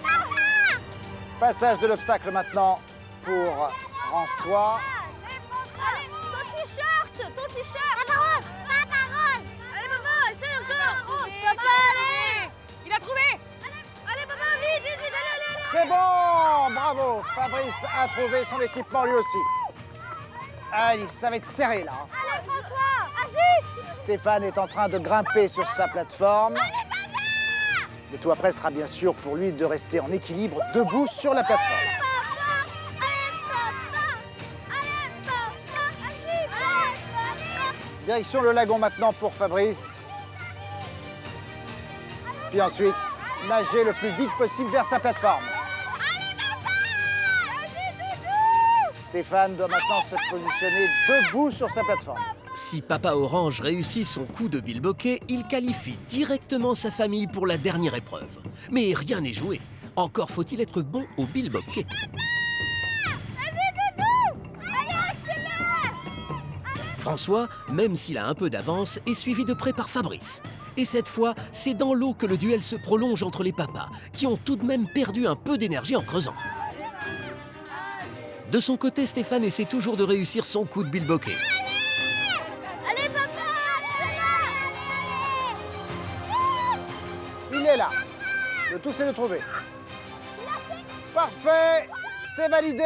Passage de l'obstacle maintenant pour François. Allez, ton t-shirt! Ton t-shirt! Papa rose! Papa rose! Allez, papa, essaye encore! Papa, allez! Il a trouvé! Allez, papa, vite, vite, vite, allez! C'est bon! Bravo! Fabrice a trouvé son équipement lui aussi. Allez, ça va être serré là. Allez, François! Vas-y! Stéphane est en train de grimper sur sa plateforme. Le tout après sera bien sûr pour lui de rester en équilibre, debout sur la plateforme. Direction le lagon maintenant pour Fabrice. Puis ensuite, nager le plus vite possible vers sa plateforme. Stéphane doit maintenant se positionner debout sur sa plateforme. Si Papa Orange réussit son coup de bilboquet, il qualifie directement sa famille pour la dernière épreuve. Mais rien n'est joué. Encore faut-il être bon au bilboquet. François, même s'il a un peu d'avance, est suivi de près par Fabrice. Et cette fois, c'est dans l'eau que le duel se prolonge entre les papas, qui ont tout de même perdu un peu d'énergie en creusant. De son côté, Stéphane essaie toujours de réussir son coup de bilboquet. Allez, papa! Il est là. Le tout, c'est de trouver. Parfait, c'est validé.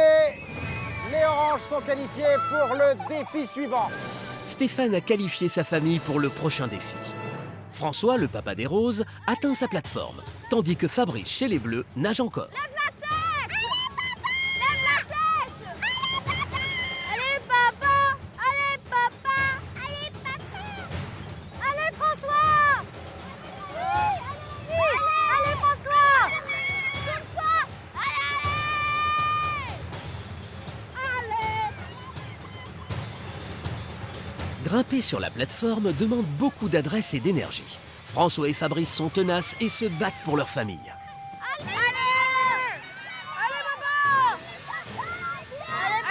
Les oranges sont qualifiés pour le défi suivant. Stéphane a qualifié sa famille pour le prochain défi. François, le papa des roses, atteint sa plateforme, tandis que Fabrice, chez les bleus, nage encore. Grimper sur la plateforme demande beaucoup d'adresse et d'énergie. François et Fabrice sont tenaces et se battent pour leur famille. Allez, papa!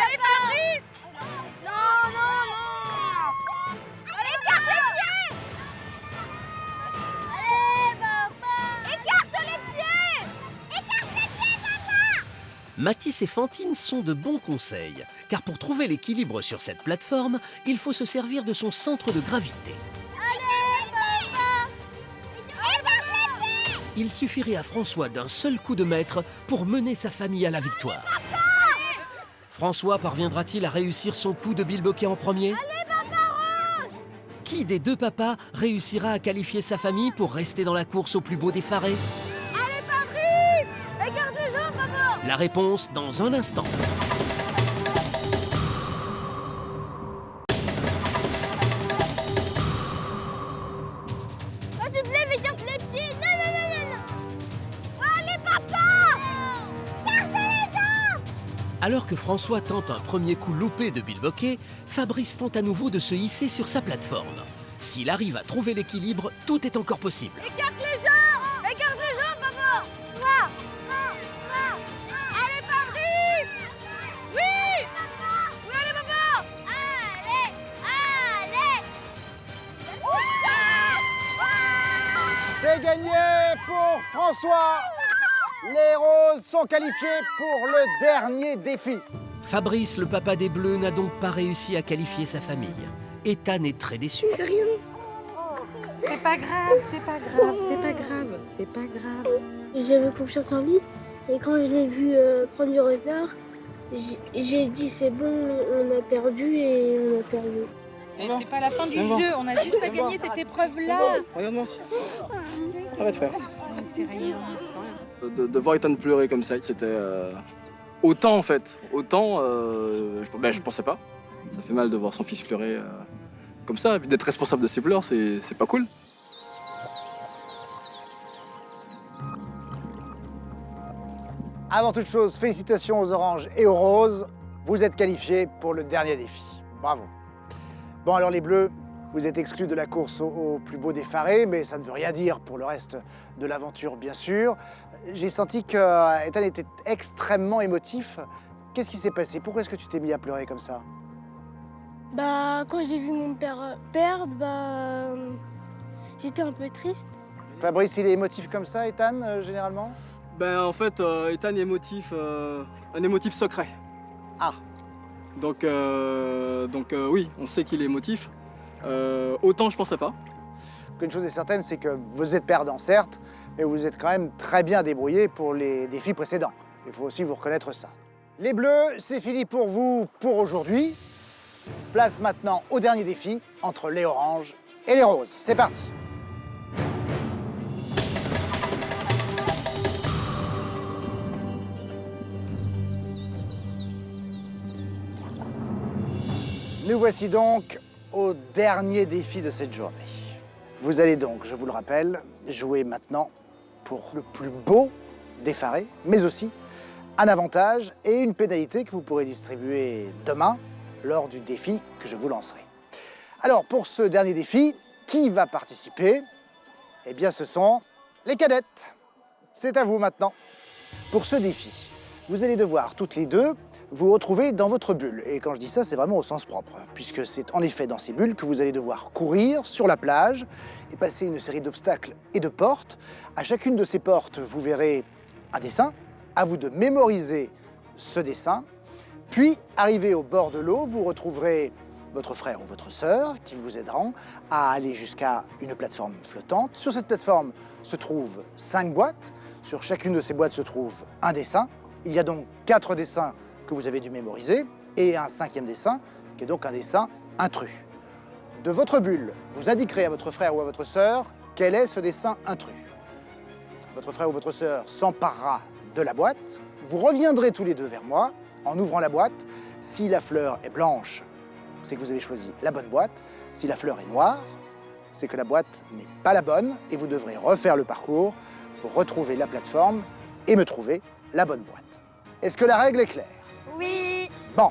Allez, Fabrice! Non! Allez, Mathis et Fantine sont de bons conseils, car pour trouver l'équilibre sur cette plateforme, il faut se servir de son centre de gravité. Il suffirait à François d'un seul coup de maître pour mener sa famille à la victoire. François parviendra-t-il à réussir son coup de bilboquet en premier? Qui des deux papas réussira à qualifier sa famille pour rester dans la course au plus beau des farés? Allez, Fabrice! Écarte les jambes, papa! La réponse dans un instant. Quand tu te lèves, écarte les pieds! Non, non, non, non, non! Allez, papa! Écarte les jambes! Alors que François tente un premier coup loupé de bilboquet, Fabrice tente à nouveau de se hisser sur sa plateforme. S'il arrive à trouver l'équilibre, tout est encore possible. Écarte les jambes! Écarte les jambes, papa! Là! Allez, Fabrice! Oui! Oui, allez, papa! Allez! Allez! C'est gagné pour François. Les roses sont qualifiées pour le dernier défi. Fabrice, le papa des Bleus, n'a donc pas réussi à qualifier sa famille. Ethan est très déçu. C'est rien. C'est pas grave, c'est pas grave, c'est pas grave, c'est pas grave. J'avais confiance en lui et quand je l'ai vu prendre du retard, j'ai dit c'est bon, on a perdu et on a perdu. Et c'est pas la fin du jeu, on a juste pas gagné cette épreuve-là. Regarde-moi. Arrête de faire. C'est rien. De voir Ethan pleurer comme ça, c'était autant en fait. Autant, je pensais pas. Ça fait mal de voir son fils pleurer comme ça. Et puis d'être responsable de ses pleurs, c'est pas cool. Avant toute chose, félicitations aux oranges et aux roses. Vous êtes qualifiés pour le dernier défi. Bravo. Bon, alors les bleus, vous êtes exclus de la course au plus beau des farés, mais ça ne veut rien dire pour le reste de l'aventure, bien sûr. J'ai senti que Ethan était extrêmement émotif. Qu'est-ce qui s'est passé? Pourquoi est-ce que tu t'es mis à pleurer comme ça? Bah, quand j'ai vu mon père perdre, j'étais un peu triste. Fabrice, il est émotif comme ça, Ethan, généralement? Ben en fait, Ethan est émotif, un émotif secret. Ah. Donc oui, on sait qu'il est émotif. Autant je pensais pas. Une chose est certaine, c'est que vous êtes perdant, certes, mais vous êtes quand même très bien débrouillé pour les défis précédents. Il faut aussi vous reconnaître ça. Les bleus, c'est fini pour vous pour aujourd'hui. Place maintenant au dernier défi entre les oranges et les roses. C'est parti. Nous voici donc au dernier défi de cette journée. Vous allez donc, je vous le rappelle, jouer maintenant pour le plus beau des farés, mais aussi un avantage et une pénalité que vous pourrez distribuer demain lors du défi que je vous lancerai. Alors, pour ce dernier défi, qui va participer? Eh bien, ce sont les cadettes. C'est à vous maintenant. Pour ce défi, vous allez devoir toutes les deux vous retrouver dans votre bulle. Et quand je dis ça, c'est vraiment au sens propre, puisque c'est en effet dans ces bulles que vous allez devoir courir sur la plage et passer une série d'obstacles et de portes. À chacune de ces portes, vous verrez un dessin. À vous de mémoriser ce dessin. Puis, arrivé au bord de l'eau, vous retrouverez votre frère ou votre sœur qui vous aideront à aller jusqu'à une plateforme flottante. Sur cette plateforme se trouvent 5 boîtes. Sur chacune de ces boîtes se trouve un dessin. Il y a donc 4 dessins que vous avez dû mémoriser et un 5e dessin qui est donc un dessin intrus. De votre bulle, vous indiquerez à votre frère ou à votre sœur quel est ce dessin intrus. Votre frère ou votre sœur s'emparera de la boîte. Vous reviendrez tous les deux vers moi en ouvrant la boîte. Si la fleur est blanche, c'est que vous avez choisi la bonne boîte. Si la fleur est noire, c'est que la boîte n'est pas la bonne et vous devrez refaire le parcours pour retrouver la plateforme et me trouver la bonne boîte. Est-ce que la règle est claire? Oui. Bon,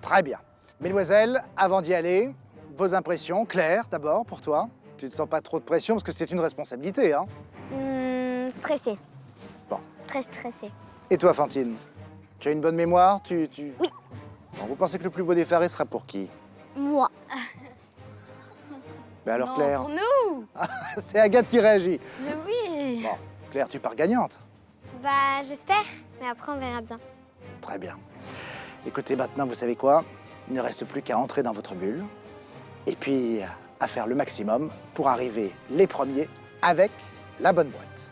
très bien. Mesdemoiselles, avant d'y aller, vos impressions, Claire, d'abord, pour toi. Tu ne sens pas trop de pression parce que c'est une responsabilité, hein? Stressée. Bon. Très stressée. Et toi, Fantine? Tu as une bonne mémoire? Oui. Bon, vous pensez que le plus beau des farés sera pour qui? Moi. Ben alors, Non, Claire? pour nous. C'est Agathe qui réagit. Mais oui. Bon, Claire, tu pars gagnante. Bah, j'espère. Mais après, on verra bien. Très bien. Écoutez, maintenant, vous savez quoi? Il ne reste plus qu'à entrer dans votre bulle et puis à faire le maximum pour arriver les premiers avec la bonne boîte.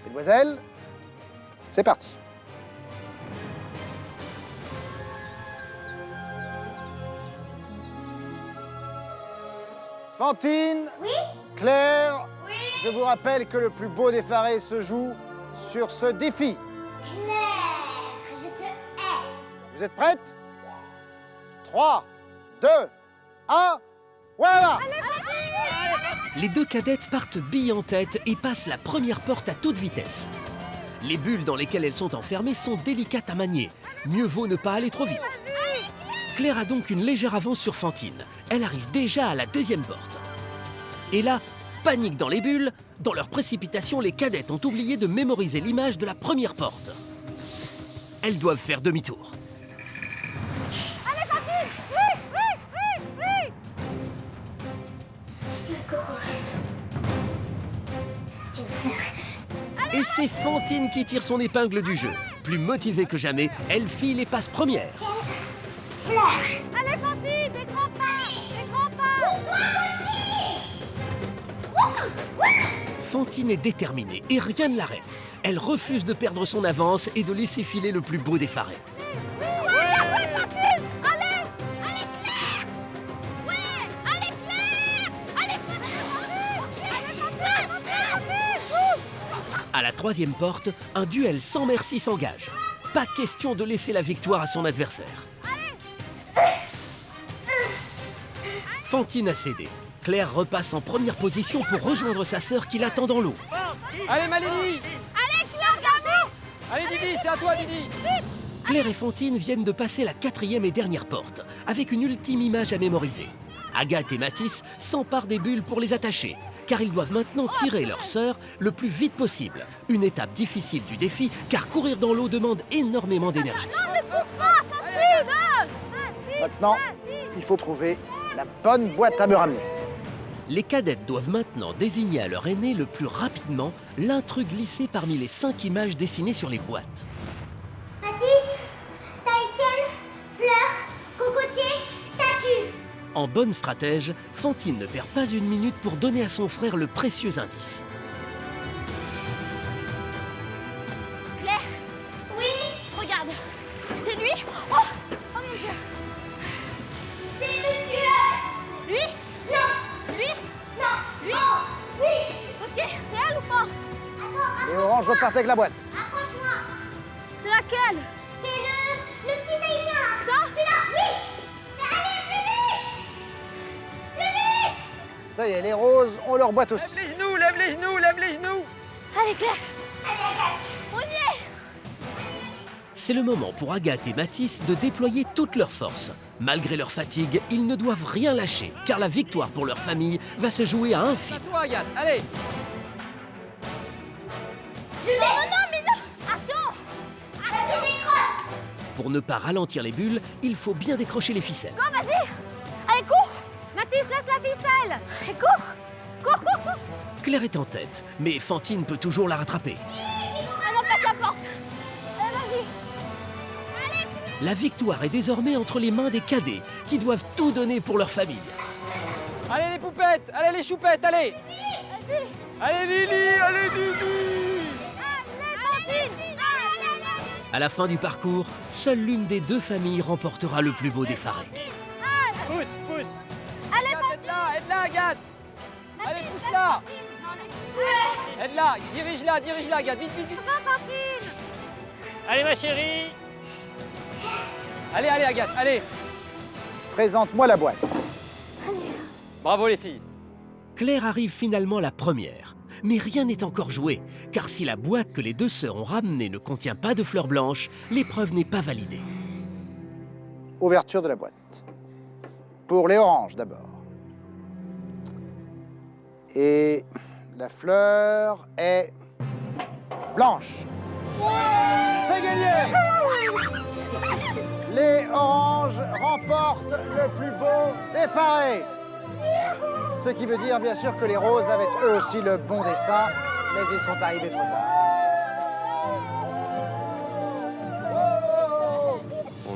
Mesdemoiselles, c'est parti. Fantine, Oui? Claire, Oui? je vous rappelle que le plus beau des Pharrés se joue sur ce défi. Claire, je te hais. Vous êtes prêtes? 3, 2, 1, voilà! Les deux cadettes partent billes en tête et passent la première porte à toute vitesse. Les bulles dans lesquelles elles sont enfermées sont délicates à manier. Mieux vaut ne pas aller trop vite. Claire a donc une légère avance sur Fantine. Elle arrive déjà à la deuxième porte. Et là, panique dans les bulles. Dans leur précipitation, les cadettes ont oublié de mémoriser l'image de la première porte. Elles doivent faire demi-tour. Allez, Fantine! Oui, oui, oui, oui! Let's go. Et c'est Fantine qui tire son épingle du jeu. Plus motivée que jamais, elle file et passe première. Allez, Fantine, des grands pas! Des grands pas! Fantine est déterminée et rien ne l'arrête. Elle refuse de perdre son avance et de laisser filer le plus beau des Pharrés. Oui, après, Fantine! Allez! Allez, Claire! Ouais! Allez, Claire! Allez, À la troisième porte, un duel sans merci s'engage. Pas question de laisser la victoire à son adversaire. Fantine a cédé. Claire repasse en première position pour rejoindre sa sœur qui l'attend dans l'eau. Allez, Malini! Allez, Claire, regardez! Allez, Didi, c'est à toi, Didi! Claire et Fantine viennent de passer la quatrième et dernière porte, avec une ultime image à mémoriser. Agathe et Mathis s'emparent des bulles pour les attacher, car ils doivent maintenant tirer leur sœur le plus vite possible. Une étape difficile du défi, car courir dans l'eau demande énormément d'énergie. Maintenant, il faut trouver la bonne boîte à me ramener. Les cadettes doivent maintenant désigner à leur aîné le plus rapidement l'intrus glissé parmi les 5 images dessinées sur les boîtes. Mathis, Tyson, fleur, cocotier, statue. En bonne stratège, Fantine ne perd pas une minute pour donner à son frère le précieux indice. Claire! Oui? Regarde! C'est lui! Oh! Oh mon Dieu! C'est monsieur! Lui? Non! Lui? Non! Lui? Oh! Oui! Ok, c'est elle ou pas? Attends, Les oranges repartent avec la boîte. approche-moi! C'est laquelle? C'est le petit Tyson là! Ça? Celui-là! Oui! Allez, plus vite! Ça y est, les roses ont leur boîte aussi. Lève les genoux, lève les genoux, lève les genoux! Allez, Claire! On y est! C'est le moment pour Agathe et Mathis de déployer toute leur force. Malgré leur fatigue, ils ne doivent rien lâcher, car la victoire pour leur famille va se jouer à un fil. À toi, Agathe, allez! Non, mais non! Attends! Vas-y, décroche! Pour ne pas ralentir les bulles, il faut bien décrocher les ficelles. Go, vas-y! Allez, cours! Mathis, laisse la ficelle! Et cours! Cours, cours, cours! Claire est en tête, mais Fantine peut toujours la rattraper. Ah non, passe la porte! Allez, vas-y! La victoire est désormais entre les mains des cadets, qui doivent tout donner pour leur famille. Allez, les poupettes! Allez, les choupettes, allez! Vas-y! Allez, Lily! Allez, Lily! Allez, Fantine! À la fin du parcours, seule l'une des deux familles remportera le plus beau des Pharrés. Pousse, pousse! Allez, Agathe, aide-la, Agathe! Allez, pousse-la! Aide-la, dirige-la, Agathe, vite, vite, vite! Fantine! Allez, ma chérie! Allez, Agathe, allez! Présente-moi la boîte. Bravo, les filles! Claire arrive finalement la première. Mais rien n'est encore joué, car si la boîte que les deux sœurs ont ramenée ne contient pas de fleurs blanches, l'épreuve n'est pas validée. Ouverture de la boîte. Pour les oranges d'abord. Et la fleur est blanche. C'est gagné! Les oranges remportent le plus beau des Pharrés. Ce qui veut dire bien sûr que les roses avaient eux aussi le bon dessin, mais ils sont arrivés trop tard.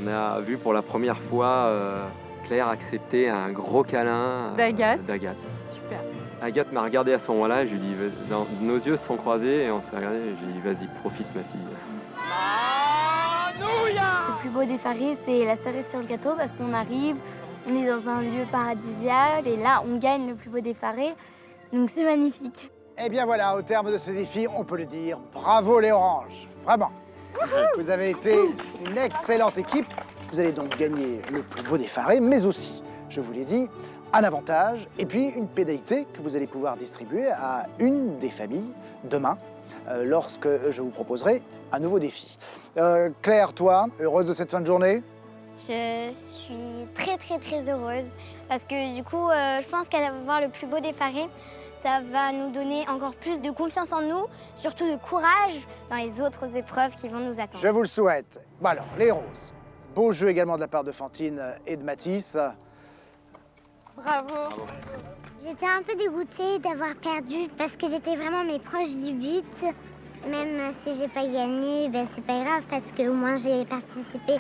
a vu pour la première fois Claire accepter un gros câlin d'Agathe. Super. Agathe m'a regardé à ce moment-là, je lui ai dit, nos yeux se sont croisés et on s'est regardé, je lui ai dit, vas-y, profite ma fille. Le plus beau des Farés, c'est la cerise sur le gâteau parce qu'on arrive, on est dans un lieu paradisiaque et là, on gagne le plus beau des Farés. Donc c'est magnifique. Eh bien voilà, au terme de ce défi, on peut le dire, bravo les Oranges, vraiment. Vous avez été une excellente équipe. Vous allez donc gagner le plus beau des Farés, mais aussi, je vous l'ai dit, un avantage et puis une pénalité que vous allez pouvoir distribuer à une des familles demain, lorsque je vous proposerai un nouveau défi. Claire, toi, heureuse de cette fin de journée? Je suis très heureuse parce que du coup, je pense qu'avoir le plus beau des Farés, ça va nous donner encore plus de confiance en nous, surtout de courage dans les autres épreuves qui vont nous attendre. Je vous le souhaite. Bon alors, les roses. Beau jeu également de la part de Fantine et de Mathis. Bravo. J'étais un peu dégoûtée d'avoir perdu parce que j'étais vraiment proche du but. Même si j'ai pas gagné, ben c'est pas grave parce qu'au moins j'ai participé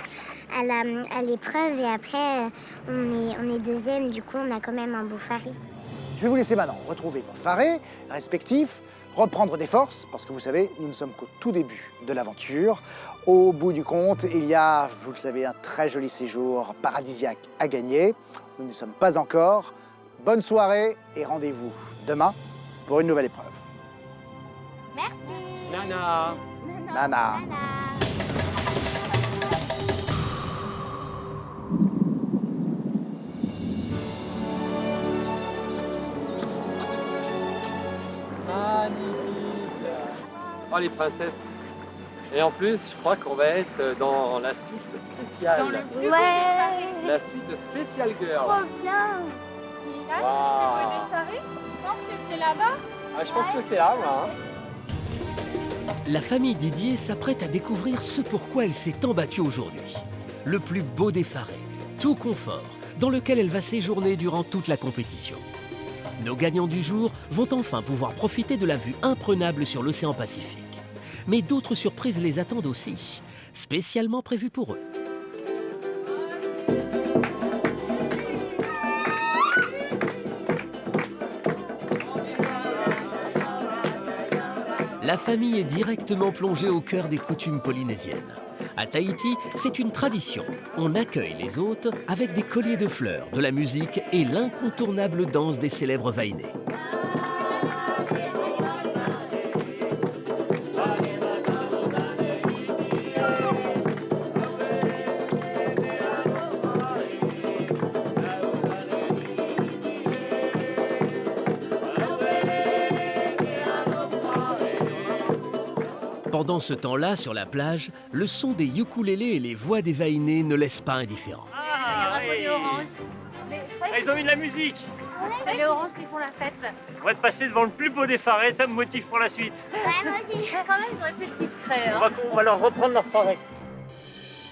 à l'épreuve et après on est deuxième, du coup on a quand même un beau faré. Je vais vous laisser maintenant retrouver vos farés respectifs, reprendre des forces, parce que vous savez, nous ne sommes qu'au tout début de l'aventure. Au bout du compte, il y a, vous le savez, un très joli séjour paradisiaque à gagner. Nous n'y sommes pas encore. Bonne soirée et rendez-vous demain pour une nouvelle épreuve. Merci. Nana. Nana. Oh les princesses. Et en plus, je crois qu'on va être dans la suite spéciale. Dans le plus beau des Farés. La suite spéciale girl. Trop bien. Yann, le plus beau des Farés, tu penses que c'est là-bas? Ah, je pense que c'est là, moi. Hein. La famille Didier s'apprête à découvrir ce pourquoi elle s'est embattue aujourd'hui. Le plus beau des Farés, tout confort, dans lequel elle va séjourner durant toute la compétition. Nos gagnants du jour vont enfin pouvoir profiter de la vue imprenable sur l'océan Pacifique. Mais d'autres surprises les attendent aussi, spécialement prévues pour eux. La famille est directement plongée au cœur des coutumes polynésiennes. À Tahiti, c'est une tradition. On accueille les hôtes avec des colliers de fleurs, de la musique et l'incontournable danse des célèbres Vainés. Pendant ce temps-là, sur la plage, le son des ukulélés et les voix des Vainés ne laissent pas indifférents. Ah, ils ont mis de la musique. C'est les Oranges qui font la fête. On va te passer devant le plus beau des Farés, ça me motive pour la suite. Ouais, moi aussi. Quand même, ils auraient pu être discrets. On va leur reprendre leur Farés.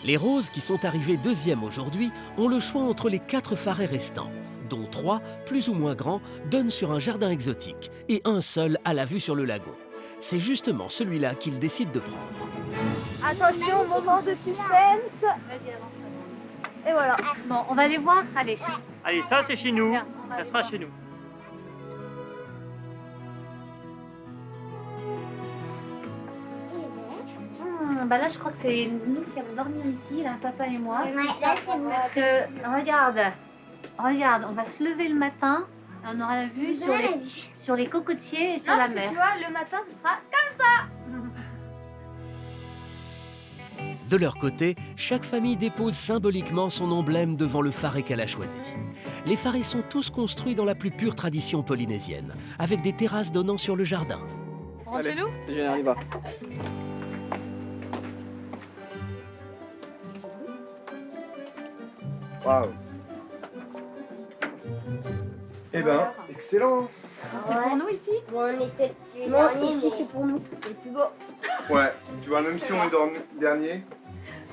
Les roses, qui sont arrivées deuxième aujourd'hui, ont le choix entre les 4 Farés restants, dont 3, plus ou moins grands, donnent sur un jardin exotique, et un seul à la vue sur le lagon. C'est justement celui-là qu'ils décident de prendre. Attention, moment de suspense. Vas-y, avance. Et voilà. Bon, on va les voir. Allez. Allez, ça c'est chez nous. Ça sera chez nous. Bah là, je crois que c'est nous qui allons dormir ici, là, papa et moi. Ouais, là, c'est bon. Parce que, regarde, on va se lever le matin, et on aura la vue sur les cocotiers et sur la mer. Tu vois, le matin, ce sera comme ça. De leur côté, chaque famille dépose symboliquement son emblème devant le Faré qu'elle a choisi. Les Farés sont tous construits dans la plus pure tradition polynésienne, avec des terrasses donnant sur le jardin. On rentre chez nous? C'est génial, on y va. Waouh. Eh ben, excellent. C'est pour nous ici? Bon, on est peut-être Non, ici, c'est pour nous. C'est le plus beau. Ouais, tu vois, même si on est dernier,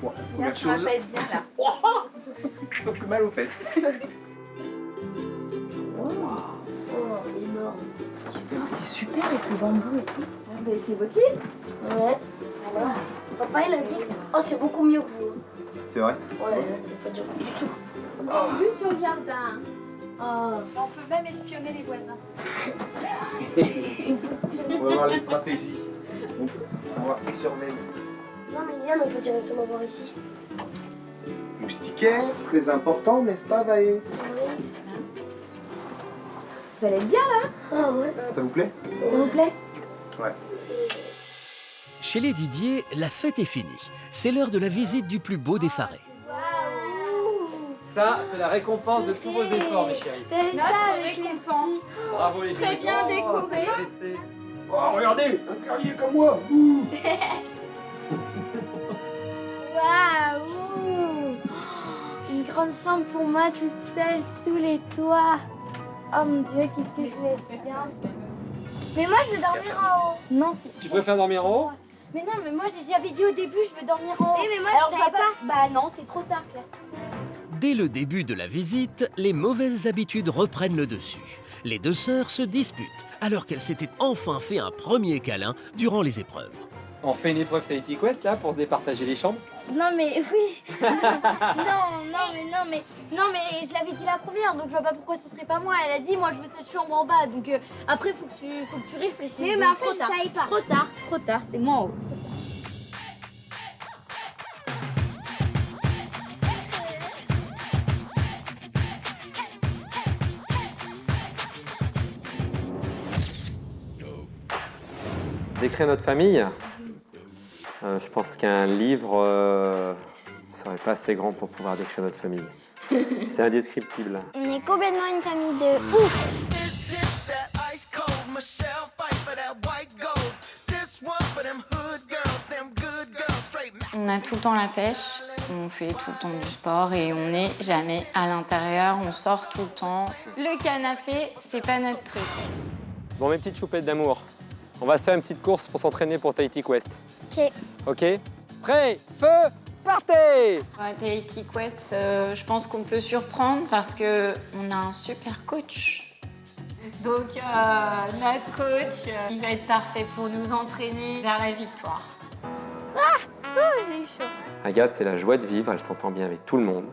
bon, première chose, Ça va être bien là. ça fait mal aux fesses. C'est énorme. Super, c'est super avec le bambou et tout. Vous avez essayé votre lit? Ouais. Alors, papa, il a dit que c'est beaucoup mieux que vous. C'est vrai? Ouais, là, c'est pas dur du tout. On a une vue sur le jardin. Oh. On peut même espionner les voisins. On va voir les stratégies. Donc, on va surveiller. Non, mais Liliane, on peut directement voir ici. Moustiquaire, très important, n'est-ce pas, Vaé? Vous allez être bien là? Ah ouais. Ça vous plaît? Ça vous plaît? Ouais. Chez les Didier, la fête est finie. C'est l'heure de la visite du plus beau des Farés. Ça, c'est la récompense de tous vos efforts, mes chéris. T'as vu ça avec les petits? Bravo les Très filles. bien Oh, décoré. c'est pressé. Oh, regardez, un guerrier comme moi. Waouh! Une grande chambre pour moi toute seule sous les toits. Oh mon Dieu, qu'est-ce que je vais être bien. Mais moi, je veux dormir en haut. Non, Tu préfères dormir en haut? mais non, mais moi, j'avais dit au début, je veux dormir en haut. Oui, mais moi, Alors, je savais pas. Bah non, c'est trop tard, Claire. Dès le début de la visite, les mauvaises habitudes reprennent le dessus. Les deux sœurs se disputent, alors qu'elles s'étaient enfin fait un premier câlin durant les épreuves. On fait une épreuve Tahiti Quest là pour se départager les chambres? Non, mais oui. non, mais je l'avais dit la première, donc je vois pas pourquoi ce serait pas moi. Elle a dit, moi, je veux cette chambre en bas. Donc après, faut que tu réfléchisses. Mais Donc, en fait, je savais pas. Trop tard, c'est moi en haut. Trop tard. Décrire notre famille, je pense qu'un livre serait pas assez grand pour pouvoir décrire notre famille. C'est indescriptible. On est complètement une famille de ouf. On a tout le temps la pêche, on fait tout le temps du sport et on n'est jamais à l'intérieur, on sort tout le temps. Le canapé, c'est pas notre truc. Bon, mes petites choupettes d'amour, on va se faire une petite course pour s'entraîner pour Tahiti Quest. Ok. Ok? Prêt? Feu? Partez! À Tahiti Quest, je pense qu'on peut surprendre parce qu'on a un super coach. Donc notre coach, il va être parfait pour nous entraîner vers la victoire. J'ai eu chaud. Agathe, c'est la joie de vivre, elle s'entend bien avec tout le monde.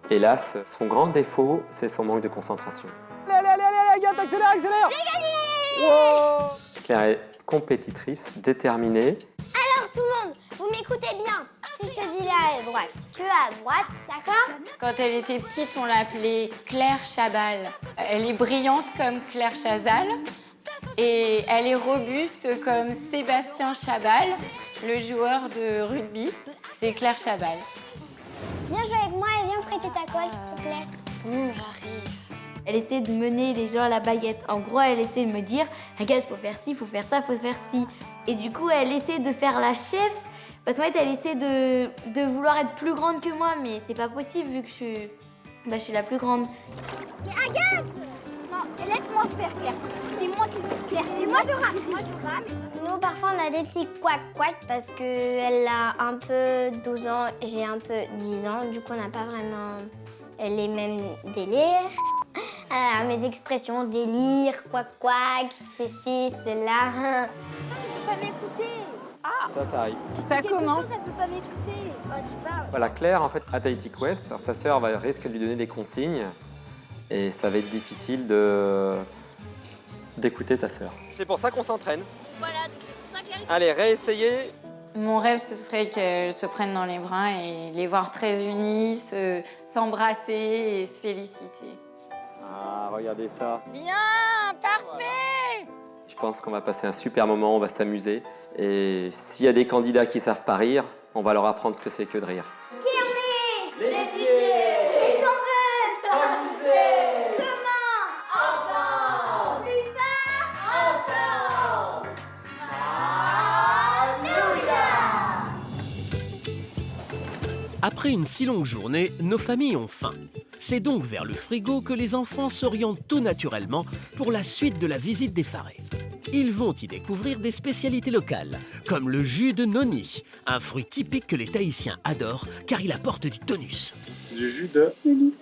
Hélas, son grand défaut, c'est son manque de concentration. Allez, Agathe, accélère, accélère! J'ai gagné! Wow! Claire est compétitrice, déterminée. Alors tout le monde, vous m'écoutez bien. Si je te dis là à droite, tu vas à droite, d'accord? Quand elle était petite, on l'appelait Claire Chabal. Elle est brillante comme Claire Chazal et elle est robuste comme Sébastien Chabal, le joueur de rugby. C'est Claire Chabal. Viens jouer avec moi et viens prêter ta colle, s'il te plaît. J'arrive. Elle essaie de mener les gens à la baguette. En gros, elle essaie de me dire, Agathe, faut faire ci, faut faire ça, faut faire ci. Et du coup, elle essaie de faire la chef. Parce qu'en fait, elle essaie de vouloir être plus grande que moi, mais c'est pas possible vu que je suis la plus grande. Mais Agathe! Non, laisse-moi faire, Claire. C'est moi qui fais Claire. Et moi, je rame. Nous, parfois, on a des petits couac-couac parce qu'elle a un peu 12 ans, j'ai un peu 10 ans. Du coup, on n'a pas vraiment les mêmes délires. Mes expressions, délire, couac-couac, c'est ci, c'est là. Tu peux pas m'écouter. Ça arrive. Ça commence. Elle peut pas m'écouter. Oh, tu parles. Voilà, Claire, en fait, à Tahiti Quest, alors, sa sœur risque de lui donner des consignes et ça va être difficile d'écouter ta sœur. C'est pour ça qu'on s'entraîne. Voilà, donc c'est pour ça que Claire... Allez, réessayez. Mon rêve, ce serait qu'elles se prennent dans les bras et les voir très unies, s'embrasser et se féliciter. Ah, regardez ça. Bien, parfait! Je pense qu'on va passer un super moment, on va s'amuser. Et s'il y a des candidats qui savent pas rire, on va leur apprendre ce que c'est que de rire. Qui on est? Les Didier! Qu'est-ce qu'on veut? S'amuser! Comment? Ensemble! Plus fort? Ensemble! Après une si longue journée, nos familles ont faim. C'est donc vers le frigo que les enfants s'orientent tout naturellement pour la suite de la visite des Farés. Ils vont y découvrir des spécialités locales, comme le jus de noni, un fruit typique que les Tahitiens adorent car il apporte du tonus. Du jus de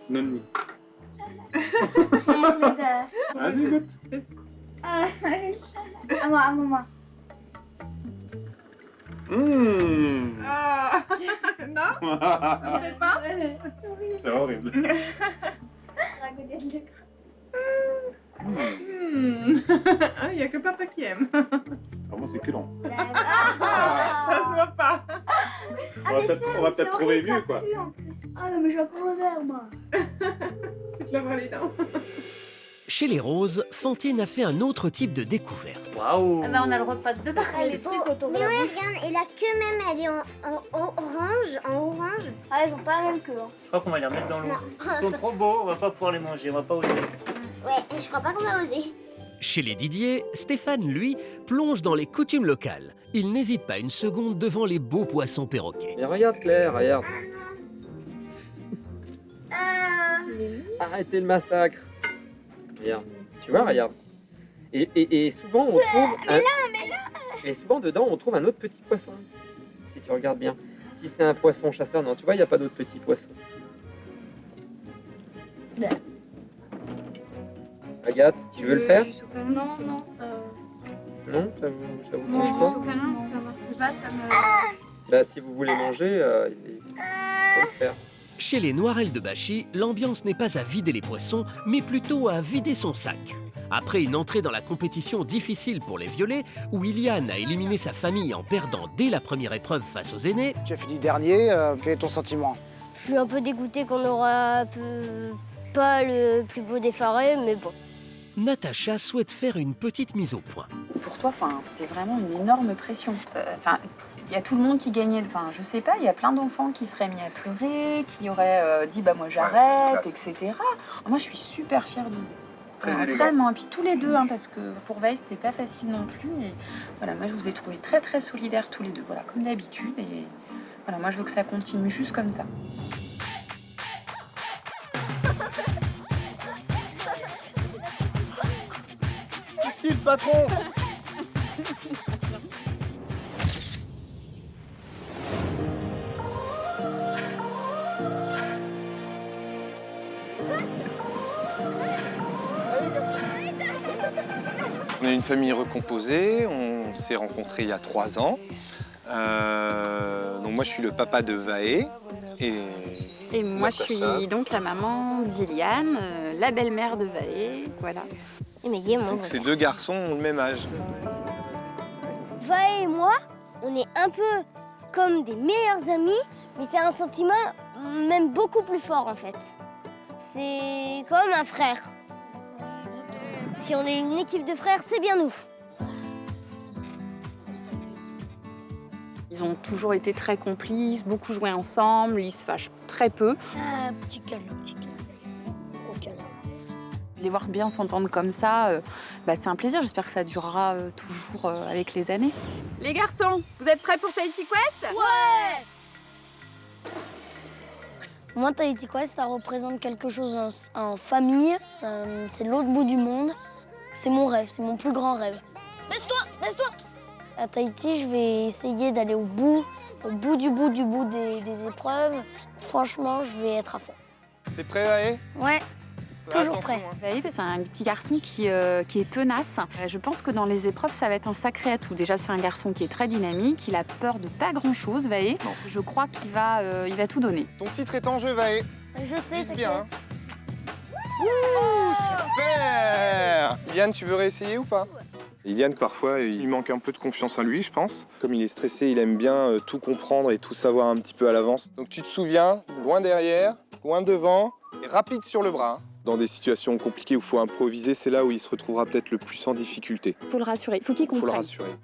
noni. Vas-y, goûte. À moi. Ah. Non, ça ne plaît pas. C'est horrible. Il n'y a que papa qui aime. Moi, c'est culant. Ça se voit pas. On va peut-être trouver mieux, quoi. Ah non, mais je vais encore le verre, moi. Tu te laveras les dents. Chez les roses, Fantine a fait un autre type de découverte. Waouh! Ah bah on a le repas de partout. Les trucs autour de la bouche. Regarde, et la queue même, elle est en orange. Ah, ils ont pas la même queue. Hein. Je crois qu'on va les remettre dans l'eau. Ils sont trop beaux, on va pas pouvoir les manger, on va pas oser. Ouais, je crois pas qu'on va oser. Chez les Didier, Stéphane, lui, plonge dans les coutumes locales. Il n'hésite pas une seconde devant les beaux poissons perroquets. Mais regarde Claire, regarde. Arrêtez le massacre. Regarde, tu vois, regarde. Et souvent on trouve et souvent dedans on trouve un autre petit poisson. Si tu regardes bien. Si c'est un poisson chasseur, non, tu vois, il n'y a pas d'autres petits poissons. Agathe, tu veux le faire? Non, non, Non, ça vous touche pas? non, ça marche pas, ça me... Bah si vous voulez manger, il faut le faire. Chez les Noirelles de Bachy, l'ambiance n'est pas à vider les poissons, mais plutôt à vider son sac. Après une entrée dans la compétition difficile pour les violets, où Iliane a éliminé sa famille en perdant dès la première épreuve face aux aînés... Tu as fini dernier, quel est ton sentiment? Je suis un peu dégoûtée qu'on aura pas le plus beau des farés, mais bon. Natacha souhaite faire une petite mise au point. Pour toi, c'était vraiment une énorme pression. Il y a tout le monde qui gagnait. Je sais pas, il y a plein d'enfants qui seraient mis à pleurer, qui auraient dit bah moi j'arrête, etc. Moi, je suis super fière de vous. Vraiment. Et puis tous les deux, parce que pour Veille, c'était pas facile non plus. Et voilà, moi je vous ai trouvés très très solidaires tous les deux. Voilà, comme d'habitude. Et voilà, moi je veux que ça continue juste comme ça. Qui le patron? On est une famille recomposée, on s'est rencontrés il y a 3 ans. Donc moi je suis le papa de Vaé et moi je suis donc la maman d'Iliane, la belle-mère de Vaé, voilà. Donc ces 2 garçons ont le même âge. Vaé et moi, on est un peu comme des meilleurs amis, mais c'est un sentiment même beaucoup plus fort en fait. C'est comme un frère. Si on est une équipe de frères, c'est bien nous. Ils ont toujours été très complices, beaucoup joué ensemble, ils se fâchent très peu. Petit câlin, petit câlin. Gros câlin. Les voir bien s'entendre comme ça, c'est un plaisir. J'espère que ça durera toujours avec les années. Les garçons, vous êtes prêts pour Tahiti Quest? Ouais! Moi, Tahiti Quest, ça représente quelque chose en famille. C'est l'autre bout du monde. C'est mon rêve, c'est mon plus grand rêve. Baisse-toi, baisse-toi! À Tahiti, je vais essayer d'aller au bout des épreuves. Franchement, je vais être à fond. T'es prêt, Vaé? Ouais, toujours prêt. Vaé, c'est un petit garçon qui est tenace. Je pense que dans les épreuves, ça va être un sacré atout. Déjà, c'est un garçon qui est très dynamique, il a peur de pas grand-chose, Vaé. Je crois qu'il va tout donner. Ton titre est en jeu, Vaé. Je sais, Vise bien. t'inquiète. Super! Iliane, tu veux réessayer ou pas? Iliane, parfois, il manque un peu de confiance en lui, je pense. Comme il est stressé, il aime bien tout comprendre et tout savoir un petit peu à l'avance. Donc tu te souviens, loin derrière, loin devant, et rapide sur le bras. Dans des situations compliquées où il faut improviser, c'est là où il se retrouvera peut-être le plus en difficulté. Faut le rassurer, faut qu'il comprenne. Faut le rassurer.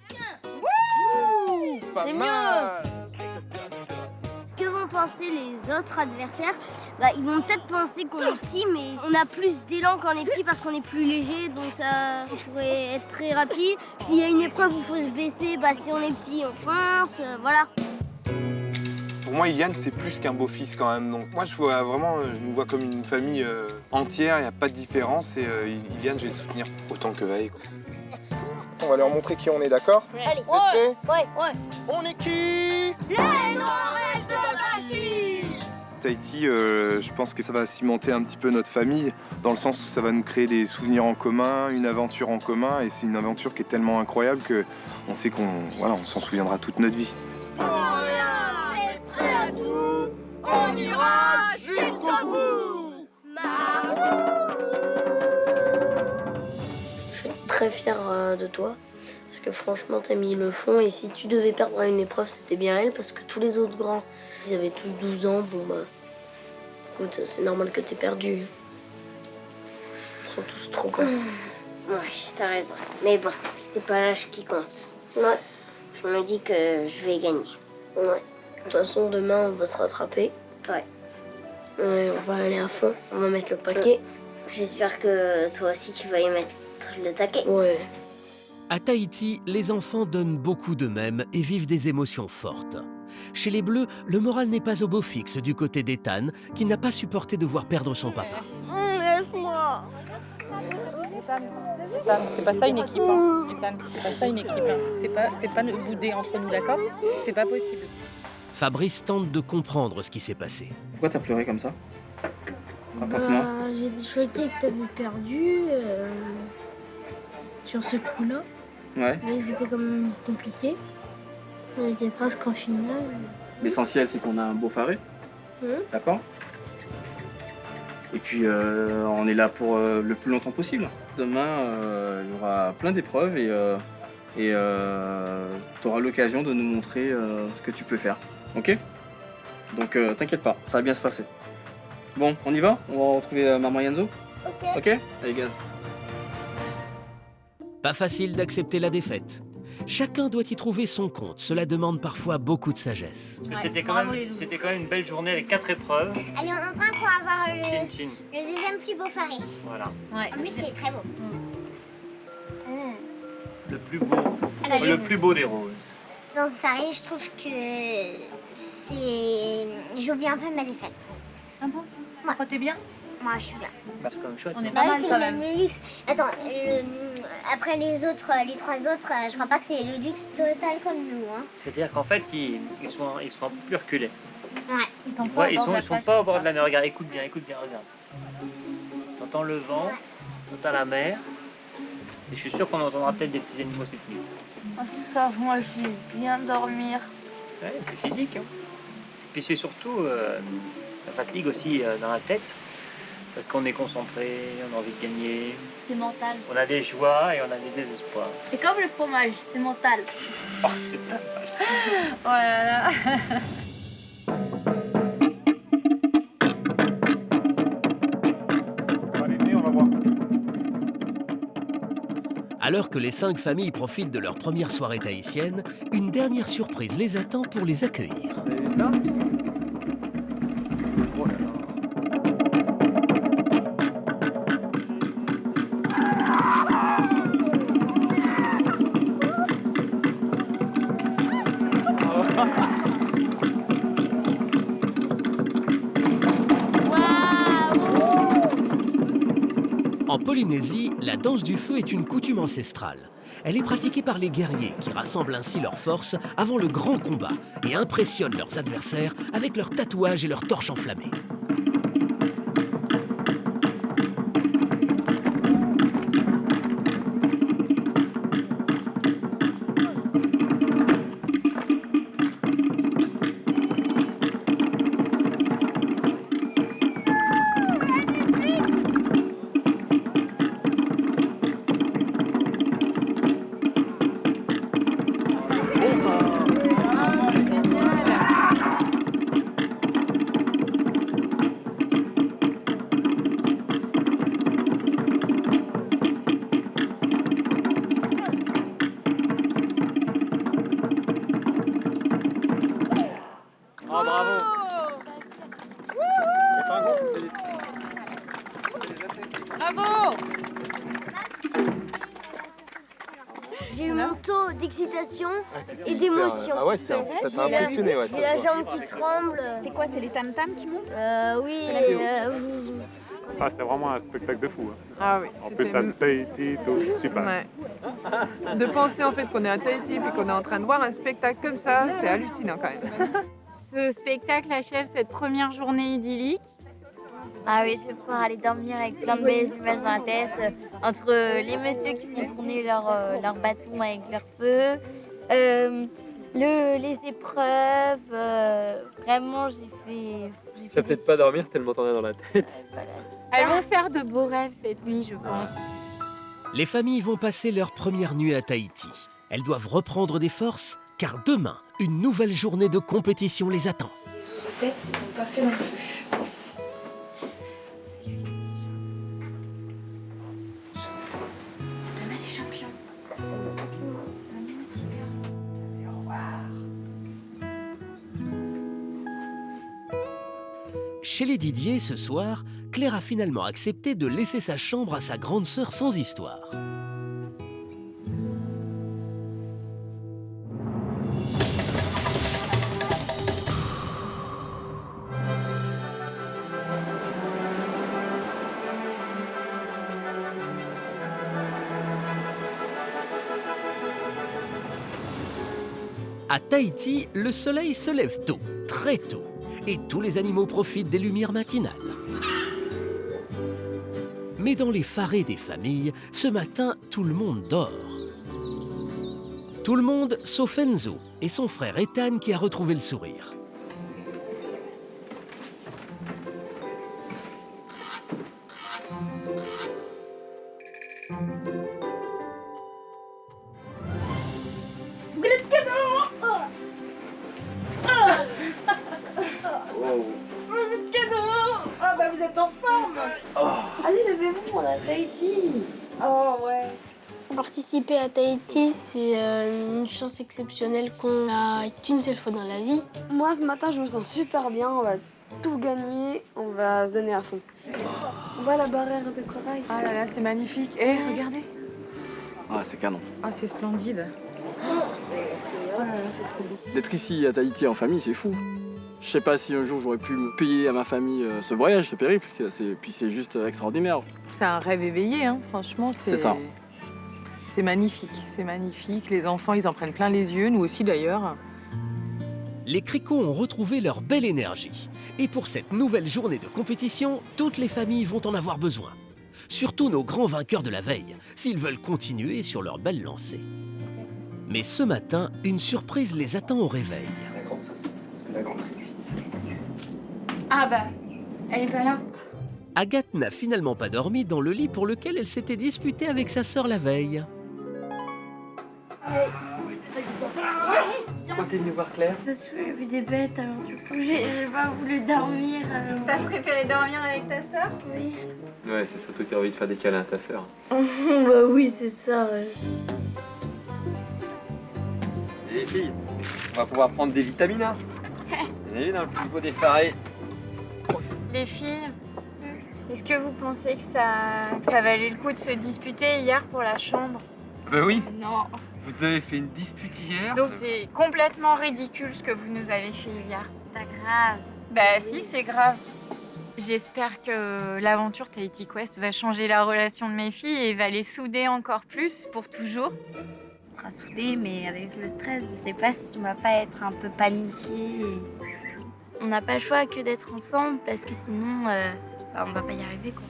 C'est mieux! Que vont penser les autres adversaires? Ils vont peut-être penser qu'on est petit, mais on a plus d'élan quand on est petit parce qu'on est plus léger, donc ça pourrait être très rapide. S'il y a une épreuve où il faut se baisser, si on est petit, on fonce, voilà. Pour moi, Iliane, c'est plus qu'un beau-fils quand même. Donc moi, je nous vois comme une famille entière, il n'y a pas de différence. Et Iliane, je vais le soutenir autant que Vaé. On va leur montrer qui on est, d'accord? Allez, vous êtes prêts? Ouais. On est qui? Les Noirelles de Bachy! Tahiti, je pense que ça va cimenter un petit peu notre famille, dans le sens où ça va nous créer des souvenirs en commun, une aventure en commun, et c'est une aventure qui est tellement incroyable qu'on sait on s'en souviendra toute notre vie. Prêt à tout, on ira jusqu'au bout. Je suis très fière de toi, parce que franchement t'as mis le fond, et si tu devais perdre à une épreuve, c'était bien elle, parce que tous les autres grands, ils avaient tous 12 ans, bon bah, écoute, c'est normal que t'aies perdu. Ils sont tous trop grands. Ouais, t'as raison. Mais bon, c'est pas l'âge qui compte. Ouais. Je me dis que je vais gagner. Ouais. De toute façon, demain, on va se rattraper. Ouais. On va aller à fond, on va mettre le paquet. J'espère que toi aussi tu vas y mettre le taquet. Ouais. À Tahiti, les enfants donnent beaucoup d'eux-mêmes et vivent des émotions fortes. Chez les Bleus, le moral n'est pas au beau fixe du côté d'Ethan, qui n'a pas supporté de voir perdre son papa. Laisse-moi. Ethan, c'est pas ça une équipe. Hein. Ethan, c'est pas ça une équipe. Hein. C'est pas bouder entre nous, d'accord? C'est pas possible. Fabrice tente de comprendre ce qui s'est passé. Pourquoi t'as pleuré comme ça? Raconte-moi. J'ai été choquée que t'avais perdu sur ce coup-là. Ouais. Mais c'était quand même compliqué. On était presque en finale. L'essentiel, c'est qu'on a un beau faré. D'accord? Et puis, on est là pour le plus longtemps possible. Demain, il y aura plein d'épreuves et tu auras l'occasion de nous montrer ce que tu peux faire. Ok? Donc, t'inquiète pas, ça va bien se passer. Bon, on y va? On va retrouver Maman Yanzo? Ok? Allez, gaz. Pas facile d'accepter la défaite. Chacun doit y trouver son compte. Cela demande parfois beaucoup de sagesse. C'était quand même une belle journée avec 4 épreuves. Allez, on est en train pour avoir Chin chin. le deuxième plus beau faré. Voilà. En plus, c'est très beau. Le plus beau des roses. Dans ce faré, je trouve que j'oublie un peu ma défaite. Ah bon? Toi, t'es bien? Moi, je suis bien. C'est quand même chouette. On est pas mal c'est quand même même. le luxe. Attends, après les trois autres, je crois pas que c'est le luxe total comme nous. Hein. C'est-à-dire qu'en fait, ils sont un peu plus reculés. Ouais. Ils sont Ils sont pas au bord de la mer. Regarde, écoute bien, regarde. T'entends le vent, t'entends la mer. Et je suis sûr qu'on entendra peut-être des petits animaux cette nuit. Ah, ça, moi, je vais bien dormir. Ouais, c'est physique. Hein. Puis c'est surtout, ça fatigue aussi dans la tête. Parce qu'on est concentré, on a envie de gagner. C'est mental. On a des joies et on a des désespoirs. C'est comme le fromage, c'est mental. Oh, c'est pas Oh là là. Alors que les 5 familles profitent de leur première soirée tahitienne, une dernière surprise les attend pour les accueillir. Vous avez vu ça? Oh là là. En Polynésie, la danse du feu est une coutume ancestrale. Elle est pratiquée par les guerriers qui rassemblent ainsi leurs forces avant le grand combat et impressionnent leurs adversaires avec leurs tatouages et leurs torches enflammées. Oh, bravo. Bravo. J'ai eu mon taux d'excitation et d'émotion. Ah ouais, ça t'a impressionné, ouais. J'ai la jambe qui tremble. C'est quoi, c'est les tam-tams qui montent? Oui. Ah, c'était vraiment un spectacle de fou. Hein. Ah oui. En plus, à Tahiti, tout super. Ouais. De penser en fait qu'on est à Tahiti et qu'on est en train de voir un spectacle comme ça, c'est hallucinant quand même. ce spectacle achève cette première journée idyllique. Ah oui, je vais pouvoir aller dormir avec plein de belles images dans la tête. Entre les messieurs qui font tourner leur bâton avec leur feu, les épreuves, vraiment j'ai fait... Tu vas peut-être pas dormir tellement t'en as dans la tête. Elles vont faire de beaux rêves cette nuit, je pense. Les familles vont passer leur première nuit à Tahiti. Elles doivent reprendre des forces, car demain, une nouvelle journée de compétition les attend. Sous tête, ils n'ont pas fait non plus. Demain les champions. Chez les Didier, ce soir, Claire a finalement accepté de laisser sa chambre à sa grande sœur sans histoire. À Tahiti, le soleil se lève tôt, très tôt, et tous les animaux profitent des lumières matinales. Mais dans les farés des familles, ce matin, tout le monde dort. Tout le monde sauf Enzo et son frère Ethan qui a retrouvé le sourire. Ah bah vous êtes en forme. Allez, levez-vous, on est à Tahiti. Oh ouais. Participer à Tahiti, c'est une chance exceptionnelle qu'on a qu'une seule fois dans la vie. Moi, ce matin, je me sens super bien. On va tout gagner. On va se donner à fond. On voit la barrière de corail. Ah là là, c'est magnifique. Eh, regardez. Ah, c'est canon. Ah, c'est splendide. Oh là là, c'est trop beau. D'être ici à Tahiti en famille, c'est fou. Je sais pas si un jour j'aurais pu me payer à ma famille ce voyage, ce périple. Puis c'est juste extraordinaire. C'est un rêve éveillé, hein. Franchement, C'est ça. C'est magnifique, c'est magnifique. Les enfants, ils en prennent plein les yeux, nous aussi d'ailleurs. Les Cricots ont retrouvé leur belle énergie. Et pour cette nouvelle journée de compétition, toutes les familles vont en avoir besoin. Surtout nos grands vainqueurs de la veille, s'ils veulent continuer sur leur belle lancée. Mais ce matin, une surprise les attend au réveil. La grande saucisse, parce que la grande saucisse. Ah bah, elle est pas là. Agathe n'a finalement pas dormi dans le lit pour lequel elle s'était disputée avec sa sœur la veille. Pourquoi t'es venue voir Claire? Parce que j'ai vu des bêtes, alors du coup, j'ai pas voulu dormir. T'as préféré dormir avec ta sœur? Oui. Ouais, c'est surtout que t'as envie de faire des câlins à ta sœur. Bah oui, c'est ça. Ouais. Et les filles, on va pouvoir prendre des vitamines A. Vous avez vu dans le plus beau des farés. Les filles, est-ce que vous pensez que ça valait le coup de se disputer hier pour la chambre? Bah oui. Non. Vous avez fait une dispute hier. Donc c'est complètement ridicule ce que vous nous avez fait hier. C'est pas grave. Bah si, c'est grave. J'espère que l'aventure Tahiti Quest va changer la relation de mes filles et va les souder encore plus pour toujours. On sera soudés, mais avec le stress, je sais pas si on va pas être un peu paniqués. On n'a pas le choix que d'être ensemble parce que sinon, on va pas y arriver, quoi.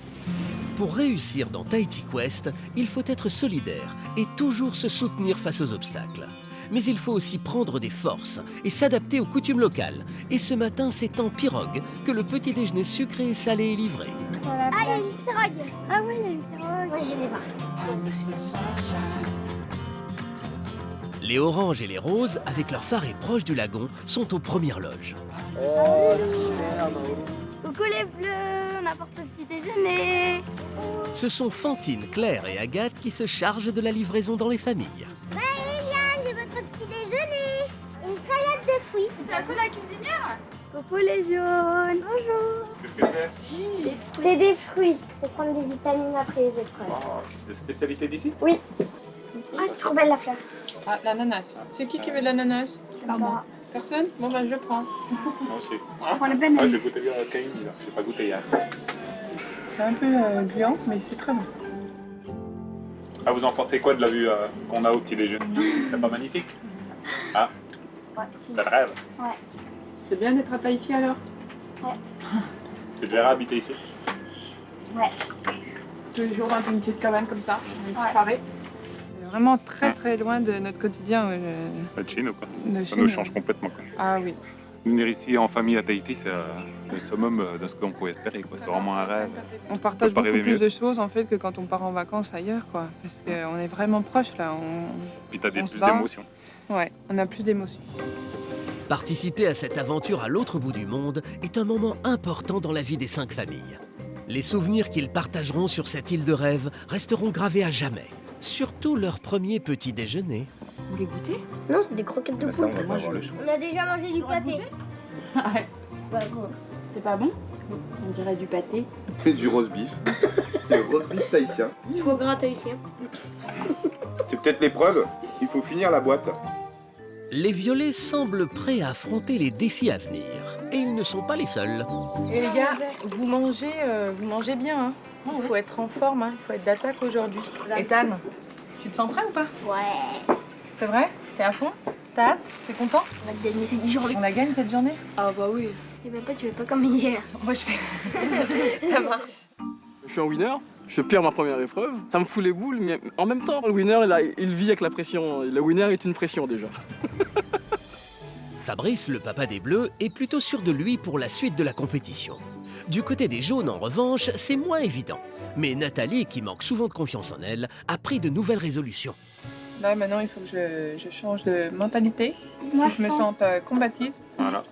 Pour réussir dans Tahiti Quest, il faut être solidaire et toujours se soutenir face aux obstacles. Mais il faut aussi prendre des forces et s'adapter aux coutumes locales. Et ce matin, c'est en pirogue que le petit déjeuner sucré et salé est livré. Ah, il y a une pirogue. Ah oui, il y a une pirogue. Moi, je vais voir. Les oranges et les roses, avec leurs farés proches du lagon, sont aux premières loges. Coucou les bleus, on apporte le petit déjeuner. Ce sont Fantine, Claire et Agathe qui se chargent de la livraison dans les familles. Eliane, j'ai votre petit déjeuner. Une salade de fruits. C'est à toi la cuisinière? Coucou les jaunes. Bonjour. Qu'est-ce que c'est? C'est des fruits. Je vais prendre des vitamines après les épreuves. Des spécialités d'ici? Oui. Ah, trop belle la fleur. Ah, l'ananas. C'est qui veut de l'ananas? Pas moi. Personne? Bon, bah, je prends. Moi aussi. Pour les bananes. Ouais, je vais goûter bien la canine, là. J'ai pas goûté hier. C'est un peu gluant, mais c'est très bon. Ah, vous en pensez quoi de la vue qu'on a au petit déjeuner? C'est pas magnifique? Ah, Ouais, t'as le rêve? Ouais. C'est bien d'être à Tahiti alors? Ouais. Tu devrais habiter ici? Ouais. Tous les jours dans une petite cabane comme ça, une petite soirée. C'est vraiment très très loin de notre quotidien. Pas de Chine ou quoi? De Ça Chine, nous change complètement. Quoi. Ah oui. Venir ici en famille à Tahiti, c'est le summum de ce qu'on pouvait espérer. C'est vraiment un rêve. On partage pas beaucoup rêver plus mieux. de choses en fait que quand on part en vacances ailleurs, quoi. Parce qu'on est vraiment proches là. Puis t'as on se plus bat. d'émotions. Ouais, on a plus d'émotions. Participer à cette aventure à l'autre bout du monde est un moment important dans la vie des 5 familles. Les souvenirs qu'ils partageront sur cette île de rêve resteront gravés à jamais. Surtout leur premier petit déjeuner. Vous voulez goûter? Non, c'est des croquettes de Ça, on poule. va pas avoir le choix. On a déjà mangé du pâté. Ouais. Bah bon. C'est pas bon? On dirait du pâté. Et du roast beef. Le roast beef tahitien. Du foie gras tahitien. C'est peut-être l'épreuve. Il faut finir la boîte. Les violets semblent prêts à affronter les défis à venir. Et ils ne sont pas les seuls. Et les gars, vous mangez bien. Hein. Il faut être en forme, hein. Il faut être d'attaque aujourd'hui. Ethan, tu te sens prêt ou pas? Ouais. C'est vrai? T'es à fond? T'as hâte? T'es content? On va gagner cette journée. On la gagne cette journée? Ah bah oui. Et même pas, tu fais pas comme hier. Moi je fais. Ça marche. Je suis un winner, je perds ma première épreuve. Ça me fout les boules, mais en même temps, le winner, il vit avec la pression. Le winner est une pression déjà. Fabrice, le papa des Bleus, est plutôt sûr de lui pour la suite de la compétition. Du côté des jaunes, en revanche, c'est moins évident. Mais Nathalie, qui manque souvent de confiance en elle, a pris de nouvelles résolutions. Là maintenant, il faut que je change de mentalité. Moi, que je me sente combative, Voilà.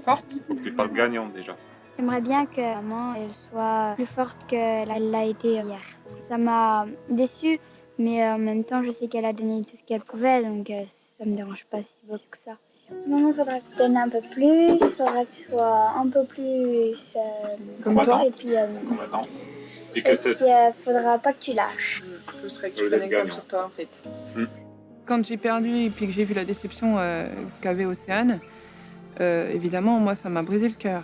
forte. Faut que tu parles gagnante déjà. J'aimerais bien que maman elle soit plus forte qu'elle l'a été hier. Ça m'a déçue, mais en même temps, je sais qu'elle a donné tout ce qu'elle pouvait, donc ça me dérange pas si beaucoup que ça. Maman, il faudra que tu donnes un peu plus, il faudra que tu sois un peu plus Combattant. et puis Combattant. Et que c'est. faudra pas que tu lâches. Je serais que je prenne exemple sur toi en fait. Quand j'ai perdu et puis que j'ai vu la déception qu'avait Océane, évidemment, moi, ça m'a brisé le cœur.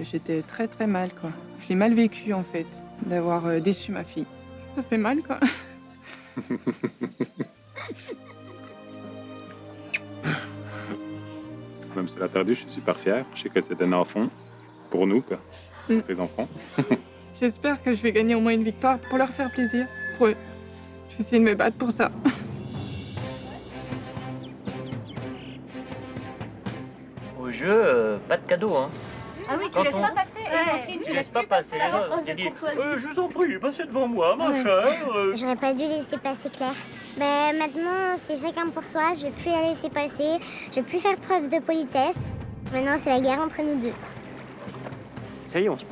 J'étais très très mal, quoi. Je l'ai mal vécu, en fait, d'avoir déçu ma fille. Ça fait mal, quoi. Même si elle a perdu, je suis super fier. Je sais que c'était un fond pour nous, quoi. Pour ses enfants. J'espère que je vais gagner au moins une victoire pour leur faire plaisir. Pour eux. Je vais essayer de me battre pour ça. Au jeu, pas de cadeau, hein. Ah oui, tu Quand laisses on- pas passer. Cantine, Tu laisses pas passer. Tu dis, je vous en prie, passez devant moi, ma Ouais. chère. J'aurais pas dû laisser passer Claire. Mais maintenant, c'est chacun pour soi. Je vais plus la laisser passer. Je vais plus faire preuve de politesse. Maintenant, c'est la guerre entre nous deux. Ça y est, on se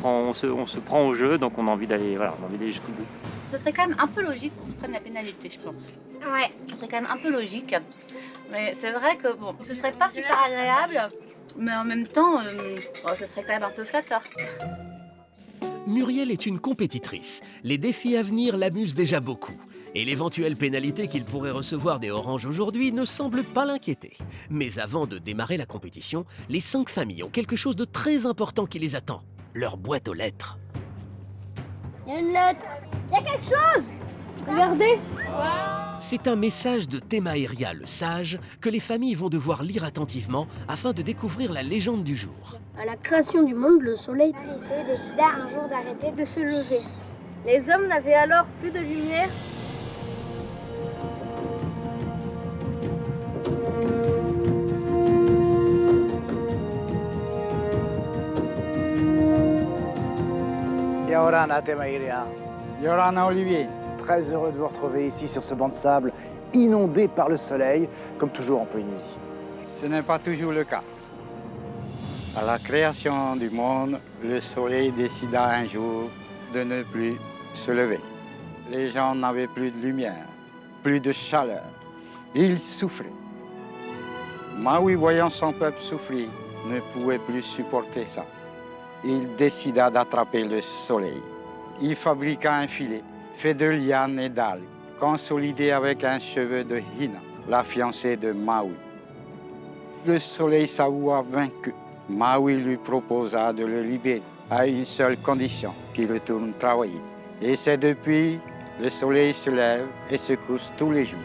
prend au jeu, donc on a envie d'aller, voilà, on a envie d'aller jusqu'au bout. Ce serait quand même un peu logique qu'on se prenne la pénalité, je pense. Ouais. Ce serait quand même un peu logique. Mais c'est vrai que bon, ce serait pas super agréable, mais en même temps, ce serait quand même un peu flatteur. Muriel est une compétitrice. Les défis à venir l'amusent déjà beaucoup. Et l'éventuelle pénalité qu'il pourrait recevoir des Oranges aujourd'hui ne semble pas l'inquiéter. Mais avant de démarrer la compétition, les 5 familles ont quelque chose de très important qui les attend. Leur boîte aux lettres. Il y a une lettre. Il y a quelque chose. Regardez. C'est un message de Thémaéria, le sage, que les familles vont devoir lire attentivement afin de découvrir la légende du jour. À la création du monde, le soleil précieux décida un jour d'arrêter de se lever. Les hommes n'avaient alors plus de lumière. Yorana Thémaéria. Yorana Olivier. Très heureux de vous retrouver ici sur ce banc de sable inondé par le soleil, comme toujours en Polynésie. Ce n'est pas toujours le cas. À la création du monde, le soleil décida un jour de ne plus se lever. Les gens n'avaient plus de lumière, plus de chaleur. Ils souffraient. Maui, voyant son peuple souffrir, ne pouvait plus supporter ça. Il décida d'attraper le soleil. Il fabriqua un filet fait de lianes et d'algues, consolidé avec un cheveu de Hina, la fiancée de Maui. Le soleil s'avoua vaincu. Maui lui proposa de le libérer à une seule condition, qu'il retourne travailler. Et c'est depuis, le soleil se lève et se couche tous les jours.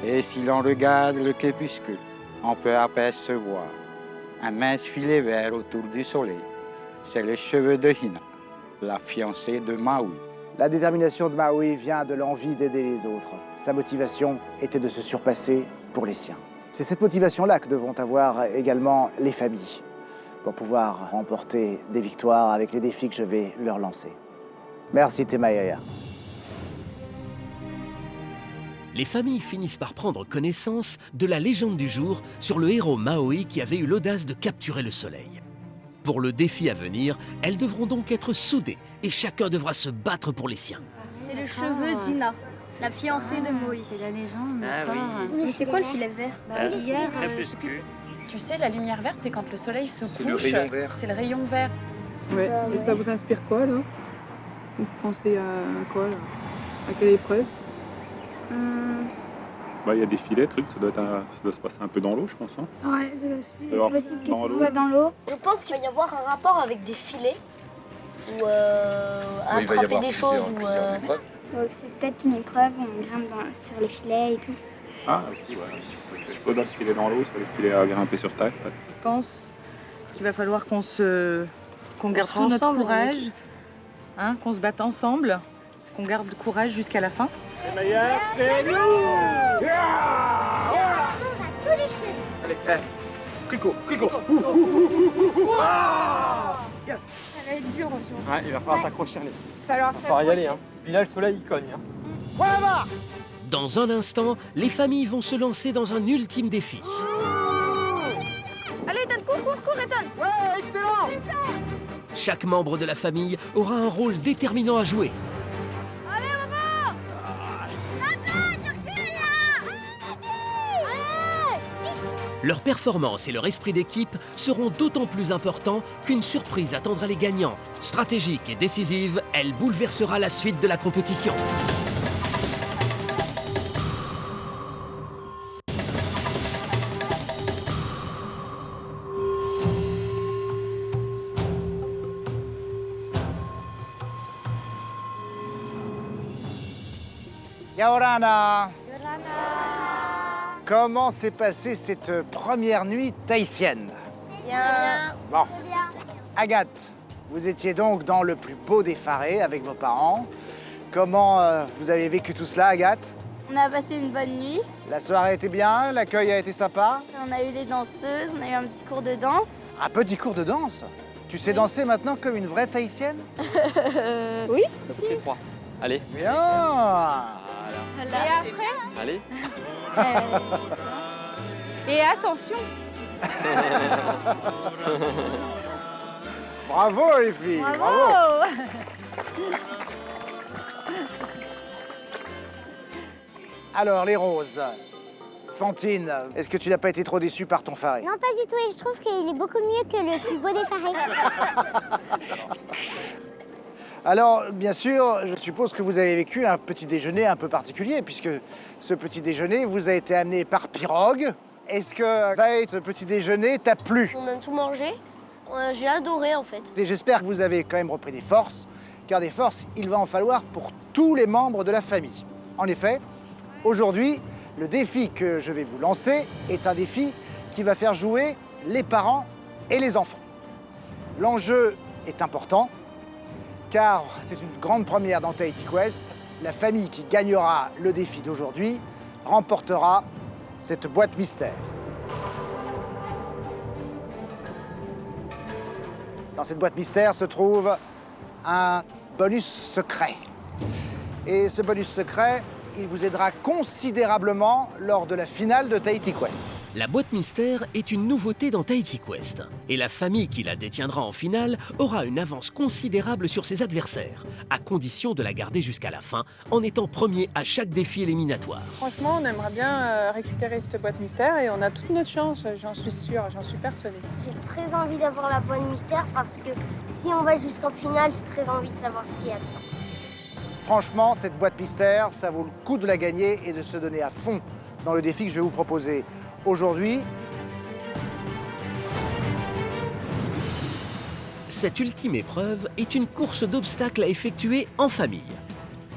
Et si l'on regarde le crépuscule, on peut apercevoir un mince filet vert autour du soleil. C'est les cheveux de Hina, la fiancée de Maui. La détermination de Maui vient de l'envie d'aider les autres. Sa motivation était de se surpasser pour les siens. C'est cette motivation-là que devront avoir également les familles pour pouvoir remporter des victoires avec les défis que je vais leur lancer. Merci Temaïa. Les familles finissent par prendre connaissance de la légende du jour sur le héros Maui qui avait eu l'audace de capturer le soleil. Pour le défi à venir, elles devront donc être soudées et chacun devra se battre pour les siens. C'est le cheveu d'Ina, la fiancée de Moïse. C'est la légende. Ah oui. Mais c'est quoi le filet vert? Hier, Crépuscule. Tu sais, la lumière verte, c'est quand le soleil se couche. C'est le rayon vert. C'est le rayon vert. Ouais. Et ça vous inspire quoi là? Vous pensez à quoi là? À quelle épreuve? Il y a des filets, trucs, ça doit se passer un peu dans l'eau, je pense. Hein. Ouais, c'est Alors, possible que dans ce l'eau. soit dans l'eau. Je pense qu'il va y avoir un rapport avec des filets ou il va y attraper avoir des choses. plusieurs épreuves. C'est peut-être une épreuve où on grimpe sur les filets et tout. Ah, aussi, ouais. Soit dans le filet dans l'eau, soit le filet à grimper sur terre, peut-être. Je pense qu'il va falloir qu'on garde sera tout notre ensemble, courage, hein, qu'on se batte ensemble, qu'on garde le courage jusqu'à la fin. C'est meilleur, c'est nous. On va tout déchirer. Allez, Crico. Ça va être dur aujourd'hui. Ouais, il va falloir s'accrocher. Il Il va va falloir y aller. Hein. Puis là, le soleil, il cogne. Hein. Dans un instant, les familles vont se lancer dans un ultime défi. Allez, Ethan, cours, Ethan. Ouais, excellent. Chaque membre de la famille aura un rôle déterminant à jouer. Allez, maman. Leur performance et leur esprit d'équipe seront d'autant plus importants qu'une surprise attendra les gagnants. Stratégique et décisive, elle bouleversera la suite de la compétition. Yaorana. Comment s'est passée cette première nuit tahitienne? Bien. Bon. C'est bien. Agathe, vous étiez donc dans le plus beau des farés avec vos parents. Comment vous avez vécu tout cela, Agathe? On a passé une bonne nuit. La soirée était bien, l'accueil a été sympa. On a eu des danseuses, on a eu un petit cours de danse. Un petit cours de danse? Tu sais danser maintenant comme une vraie tahitienne? Oui, Toutes les trois. Allez. Bien. Et après Allez. Et attention. Bravo les filles, Bravo. Alors les roses. Fantine, est-ce que tu n'as pas été trop déçue par ton faré? Non, pas du tout. Et je trouve qu'il est beaucoup mieux que le plus beau des farés. Alors, bien sûr, je suppose que vous avez vécu un petit déjeuner un peu particulier, puisque ce petit déjeuner vous a été amené par pirogue. Est-ce que, Vaïd, ce petit déjeuner t'a plu? On a tout mangé. J'ai adoré en fait. Et j'espère que vous avez quand même repris des forces, car des forces, il va en falloir pour tous les membres de la famille. En effet, aujourd'hui, le défi que je vais vous lancer est un défi qui va faire jouer les parents et les enfants. L'enjeu est important, car c'est une grande première dans Tahiti Quest. La famille qui gagnera le défi d'aujourd'hui remportera cette boîte mystère. Dans cette boîte mystère se trouve un bonus secret. Et ce bonus secret, il vous aidera considérablement lors de la finale de Tahiti Quest. La boîte mystère est une nouveauté dans Tahiti Quest. Et la famille qui la détiendra en finale aura une avance considérable sur ses adversaires, à condition de la garder jusqu'à la fin, en étant premier à chaque défi éliminatoire. Franchement, on aimerait bien récupérer cette boîte mystère et on a toute notre chance, j'en suis sûre, j'en suis persuadée. J'ai très envie d'avoir la boîte mystère parce que si on va jusqu'en finale, j'ai très envie de savoir ce qu'il y a dedans. Franchement, cette boîte mystère, ça vaut le coup de la gagner et de se donner à fond dans le défi que je vais vous proposer aujourd'hui. Cette ultime épreuve est une course d'obstacles à effectuer en famille.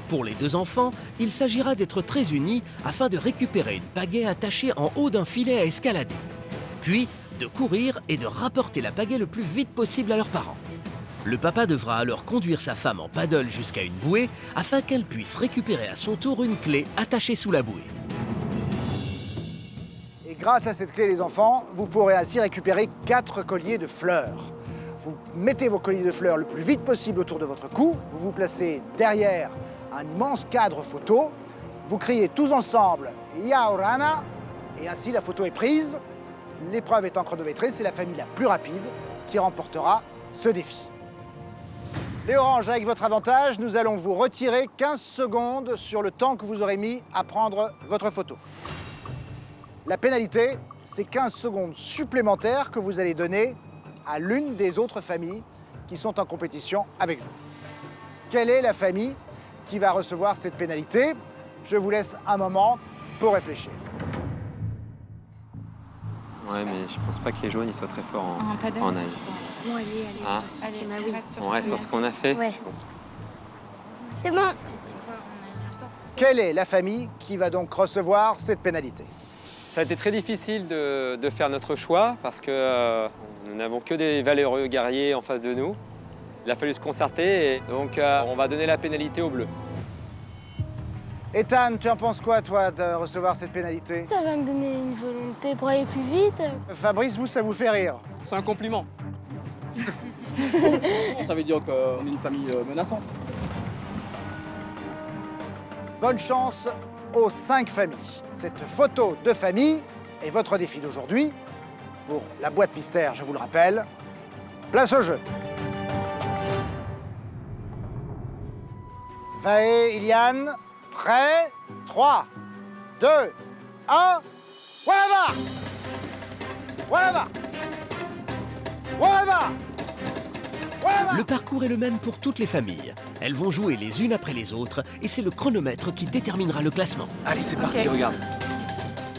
Pour les deux enfants, il s'agira d'être très unis afin de récupérer une pagaie attachée en haut d'un filet à escalader. Puis, de courir et de rapporter la pagaie le plus vite possible à leurs parents. Le papa devra alors conduire sa femme en paddle jusqu'à une bouée afin qu'elle puisse récupérer à son tour une clé attachée sous la bouée. Et grâce à cette clé, les enfants, vous pourrez ainsi récupérer 4 colliers de fleurs. Vous mettez vos colliers de fleurs le plus vite possible autour de votre cou, vous vous placez derrière un immense cadre photo, vous criez tous ensemble « Yaorana » et ainsi la photo est prise. L'épreuve étant chronométrée, c'est la famille la plus rapide qui remportera ce défi. Les oranges, avec votre avantage, nous allons vous retirer 15 secondes sur le temps que vous aurez mis à prendre votre photo. La pénalité, c'est 15 secondes supplémentaires que vous allez donner à l'une des autres familles qui sont en compétition avec vous. Quelle est la famille qui va recevoir cette pénalité? Je vous laisse un moment pour réfléchir. Ouais, mais je pense pas que les jaunes ils soient très forts en nage. Bon, allez, Ah. On reste sur ce qu'on a fait. Ouais. C'est bon. Quelle est la famille qui va donc recevoir cette pénalité? Ça a été très difficile de faire notre choix parce que nous n'avons que des valeureux guerriers en face de nous. Il a fallu se concerter et donc on va donner la pénalité aux bleus. Ethan, tu en penses quoi, toi, de recevoir cette pénalité? Ça va me donner une volonté pour aller plus vite. Fabrice, vous, ça vous fait rire? C'est un compliment. Ça veut dire qu'on est une famille menaçante. Bonne chance aux 5 familles. Cette photo de famille est votre défi d'aujourd'hui. Pour la boîte mystère, je vous le rappelle. Place au jeu. Vae, Iliane, prêt? 3, 2, 1. Voilà! Voilà! Voilà! Le parcours est le même pour toutes les familles. Elles vont jouer les unes après les autres et c'est le chronomètre qui déterminera le classement. Allez, c'est parti, regarde.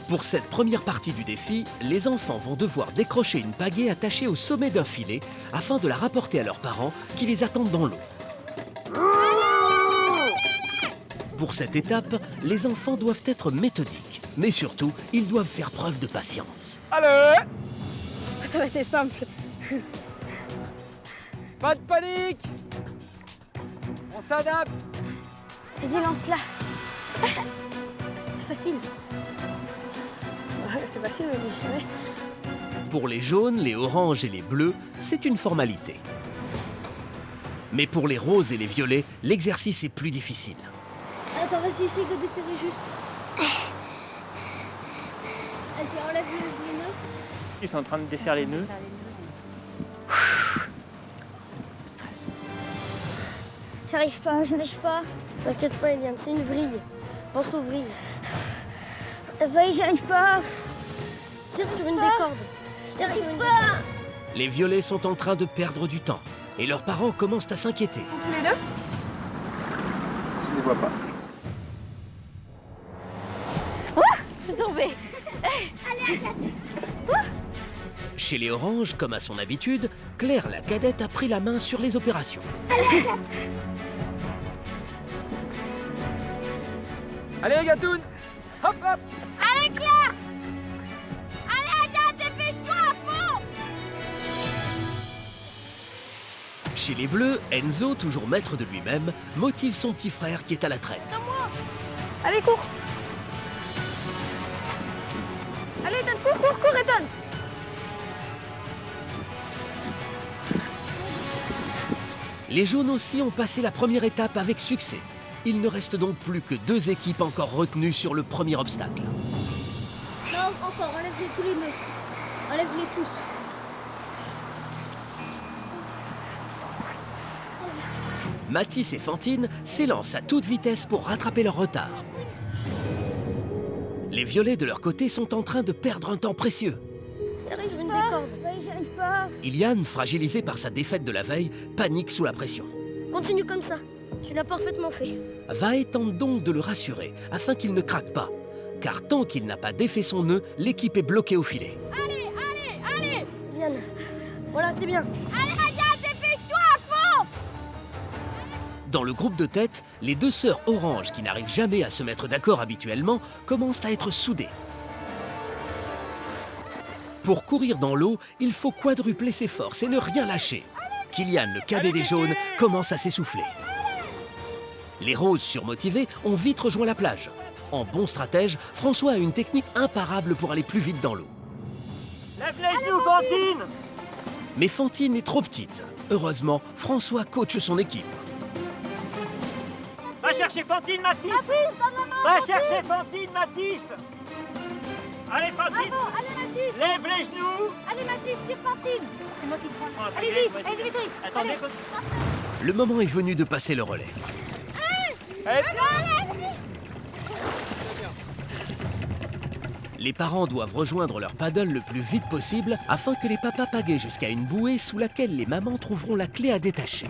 Pour cette première partie du défi, les enfants vont devoir décrocher une pagaie attachée au sommet d'un filet afin de la rapporter à leurs parents qui les attendent dans l'eau. Pour cette étape, les enfants doivent être méthodiques, mais surtout, ils doivent faire preuve de patience. Allez! Ça va, c'est simple. Pas de panique. On s'adapte. Vas-y, lance-la. C'est facile. Ouais, c'est facile, mais ouais. Pour les jaunes, les oranges et les bleus, c'est une formalité. Mais pour les roses et les violets, l'exercice est plus difficile. Attends, vas-y, essaye de desserrer juste. Vas-y, enlève les nœuds. Ils sont en train de défaire les nœuds. J'arrive pas, j'arrive pas. T'inquiète pas, Eliane, c'est une vrille. Pense aux vrilles. Vas-y, j'arrive pas. Tire sur une des cordes. Tire sur une des cordes. Les violets sont en train de perdre du temps et leurs parents commencent à s'inquiéter. Tous les deux? Je ne les vois pas. Je suis tombée. Allez, Agathe. Chez les oranges, comme à son habitude, Claire la cadette a pris la main sur les opérations. Allez, Agathe. Allez, Gatoun. Hop, hop. Allez, Claire. Allez, Agathe, dépêche-toi à fond. Chez les bleus, Enzo, toujours maître de lui-même, motive son petit frère qui est à la traîne. Allez, cours. Allez, Ethan, cours, Ethan. Les jaunes aussi ont passé la première étape avec succès. Il ne reste donc plus que 2 équipes encore retenues sur le premier obstacle. Non, encore, enlève-les tous les nœuds. Enlève-les tous. Mathis et Fantine s'élancent à toute vitesse pour rattraper leur retard. Les violets de leur côté sont en train de perdre un temps précieux. Tire sur une des cordes. Vas-y, j'arrive pas. Iliane, fragilisée par sa défaite de la veille, panique sous la pression. Continue comme ça. Tu l'as parfaitement fait. Vae tente donc de le rassurer afin qu'il ne craque pas. Car tant qu'il n'a pas défait son nœud, l'équipe est bloquée au filet. Allez, allez, allez. Eliane, voilà, c'est bien. Allez, Agathe, dépêche-toi à fond. Dans le groupe de tête, les 2 sœurs oranges qui n'arrivent jamais à se mettre d'accord habituellement commencent à être soudées. Pour courir dans l'eau, il faut quadrupler ses forces et ne rien lâcher. Kylian, le cadet des jaunes, commence à s'essouffler. Les roses surmotivés ont vite rejoint la plage. En bon stratège, François a une technique imparable pour aller plus vite dans l'eau. Lève les genoux, Fantine! Mais Fantine est trop petite. Heureusement, François coache son équipe. Va chercher Fantine, Mathis! Mathis, donne la main! Va chercher Fantine, Mathis! Allez, Fantine! Bravo, allez, Mathis! Lève les genoux! Allez, Mathis, tire Fantine! C'est moi qui te prends. Oh, Allez-y, vas-y. allez-y, chérie! Attendez, Allez. Le moment est venu de passer le relais. Les parents doivent rejoindre leur paddle le plus vite possible afin que les papas pagaient jusqu'à une bouée sous laquelle les mamans trouveront la clé à détacher.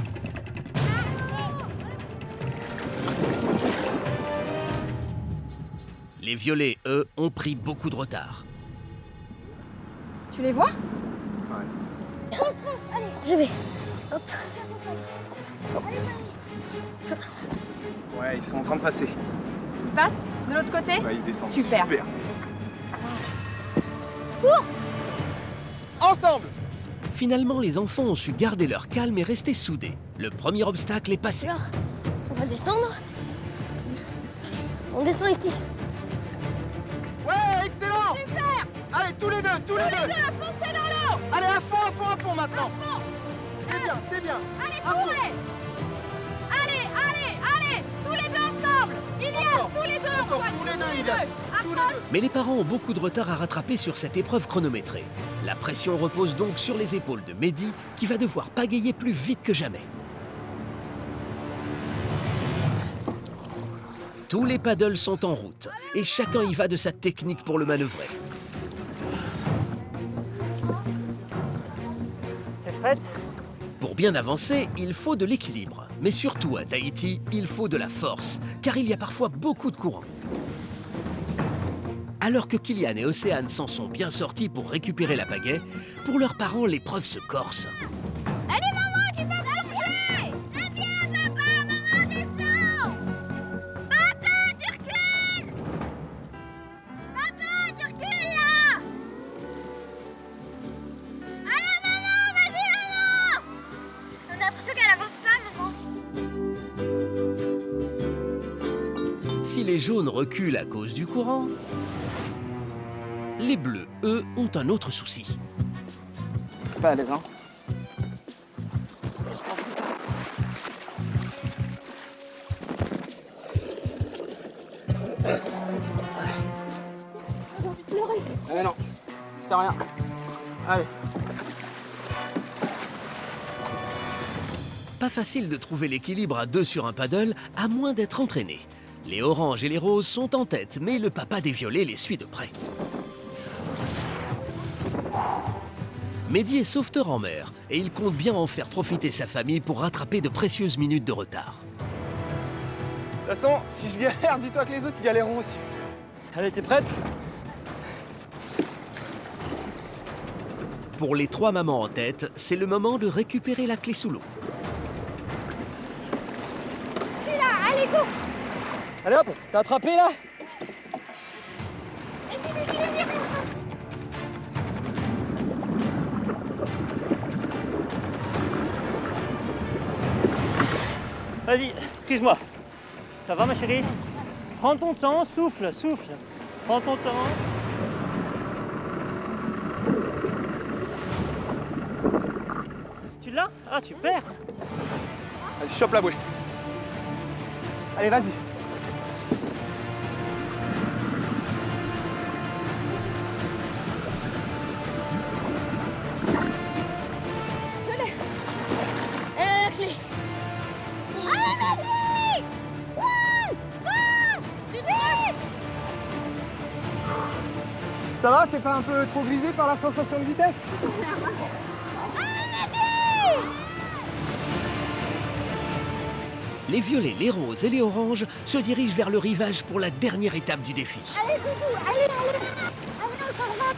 Les violets, eux, ont pris beaucoup de retard. Tu les vois? Allez, je vais. Hop. Ouais, ils sont en train de passer. Ils passent de l'autre côté? Ouais, ils descendent. Super. Cours! Ensemble! Finalement, les enfants ont su garder leur calme et rester soudés. Le premier obstacle est passé. Alors, on va descendre. On descend ici. Ouais, excellent! Super! Allez, tous les deux! Foncez dans l'eau! Allez, à fond maintenant! C'est bien! Allez, courez! Allez! Tous les deux ensemble! Iliane, tous les deux! Encore, tous les deux, Iliane! Approche! Mais les parents ont beaucoup de retard à rattraper sur cette épreuve chronométrée. La pression repose donc sur les épaules de Mehdi, qui va devoir pagayer plus vite que jamais. Tous les paddles sont en route, et chacun y va de sa technique pour le manœuvrer. T'es prête? Pour bien avancer, il faut de l'équilibre. Mais surtout à Tahiti, il faut de la force, car il y a parfois beaucoup de courant. Alors que Kylian et Océane s'en sont bien sortis pour récupérer la pagaie, pour leurs parents, l'épreuve se corse. Allez, maman, tu peux plonger! Viens, papa, maman, descends! Papa, tu recules! Papa, tu recules, là! Allez, maman, vas-y, maman! On a l'impression qu'elle avance pas, maman. Si les jaunes reculent à cause du courant, les bleus, eux, ont un autre souci. C'est pas à l'aise, hein? Eh non, c'est rien. Allez. Pas facile de trouver l'équilibre à deux sur un paddle, à moins d'être entraîné. Les oranges et les roses sont en tête, mais le papa des violets les suit de près. Mehdi est sauveteur en mer, et il compte bien en faire profiter sa famille pour rattraper de précieuses minutes de retard. De toute façon, si je galère, dis-toi que les autres, ils galéreront aussi. Allez, t'es prête? Pour les trois mamans en tête, c'est le moment de récupérer la clé sous l'eau. Je suis là, allez, go! Allez hop, t'as attrapé là? Vas-y, excuse-moi. Ça va ma chérie? Prends ton temps, souffle. Prends ton temps. Tu l'as? Ah super! Vas-y, chope la bouée. Allez, vas-y. Elle a la clé. Allez, vas-y! Ça va? T'es pas un peu trop grisé par la sensation de vitesse? Les violets, les roses et les oranges se dirigent vers le rivage pour la dernière étape du défi. Allez, Doudou, allez! Allez, encore là!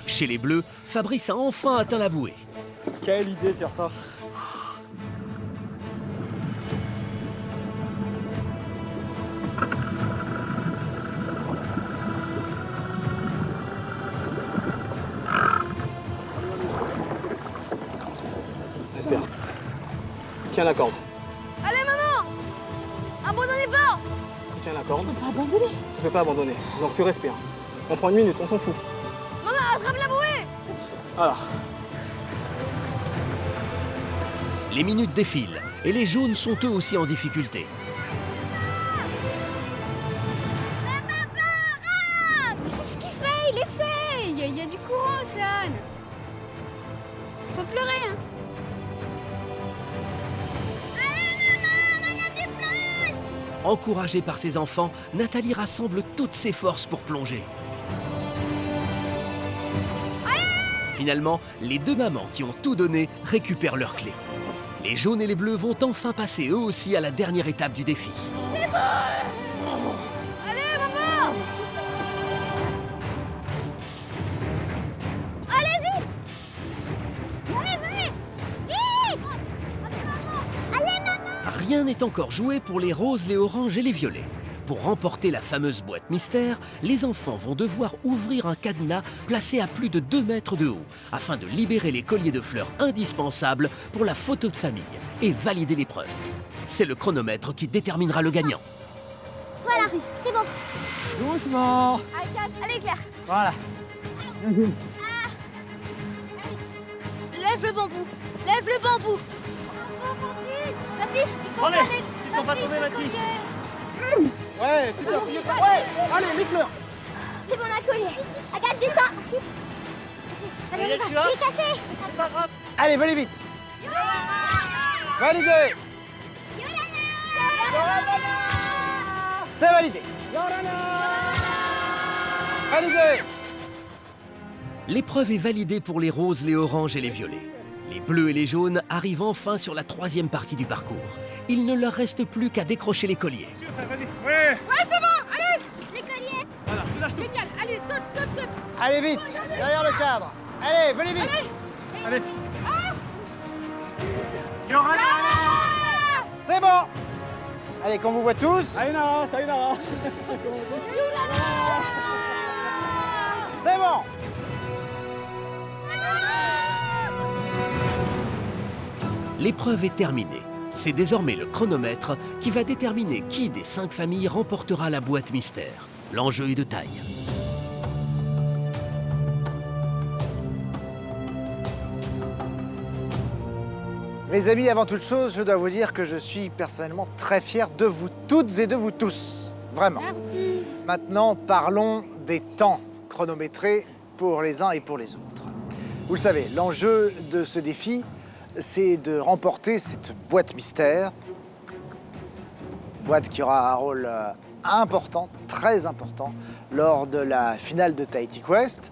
Chez les bleus, Fabrice a enfin atteint la bouée. Quelle idée de faire ça! Respire. Tiens la corde. Allez, maman! Abandonnez pas! Tu tiens la corde. Je peux pas abandonner. Tu peux pas abandonner. Donc tu respires. On prend 1 minute, on s'en fout. Maman, attrape la bouée! Voilà. Les minutes défilent et les jaunes sont eux aussi en difficulté. Mais c'est ce qu'il fait, il essaye! Il y a du courant, Océane! Faut pleurer, hein! Encouragée par ses enfants, Nathalie rassemble toutes ses forces pour plonger. Finalement, les deux mamans qui ont tout donné récupèrent leurs clés. Les jaunes et les bleus vont enfin passer eux aussi à la dernière étape du défi. C'est bon! Allez, maman! Allez, vite! Allez, vite! Allez, maman! Rien n'est encore joué pour les roses, les oranges et les violets. Pour remporter la fameuse boîte mystère, les enfants vont devoir ouvrir un cadenas placé à plus de 2 mètres de haut, afin de libérer les colliers de fleurs indispensables pour la photo de famille et valider l'épreuve. C'est le chronomètre qui déterminera le gagnant. Voilà, c'est bon. Doucement. Allez, Claire. Voilà. Lève le bambou. Lève le bambou. Mathis, ils sont Allez, pas allés. ils sont pas tombés, Mathis. Ouais, c'est ça. Ouais, allez, les fleurs. C'est bon, on a collier. Agathe, descends. Allez, Ça y est, on tu va. vas Il est cassé. Allez, venez vite. Validé. C'est validé. Validé. L'épreuve est validée pour les roses, les oranges et les violets. Les bleus et les jaunes arrivent enfin sur la 3e partie du parcours. Il ne leur reste plus qu'à décrocher les colliers. Vas-y. Ouais. Ouais, c'est bon. Allez, les colliers. Voilà, tu lâches tout. Génial. Allez, saute, saute, saute. Allez, vite. Derrière le cadre. Allez, venez vite. Allez. C'est bon. Allez, qu'on vous voit tous. Sayonara, sayonara. C'est bon. L'épreuve est terminée. C'est désormais le chronomètre qui va déterminer qui des 5 familles remportera la boîte mystère. L'enjeu est de taille. Mes amis, avant toute chose, je dois vous dire que je suis personnellement très fier de vous toutes et de vous tous. Vraiment. Merci. Maintenant, parlons des temps chronométrés pour les uns et pour les autres. Vous le savez, l'enjeu de ce défi, c'est de remporter cette boîte mystère. Boîte qui aura un rôle important, très important, lors de la finale de Tahiti Quest.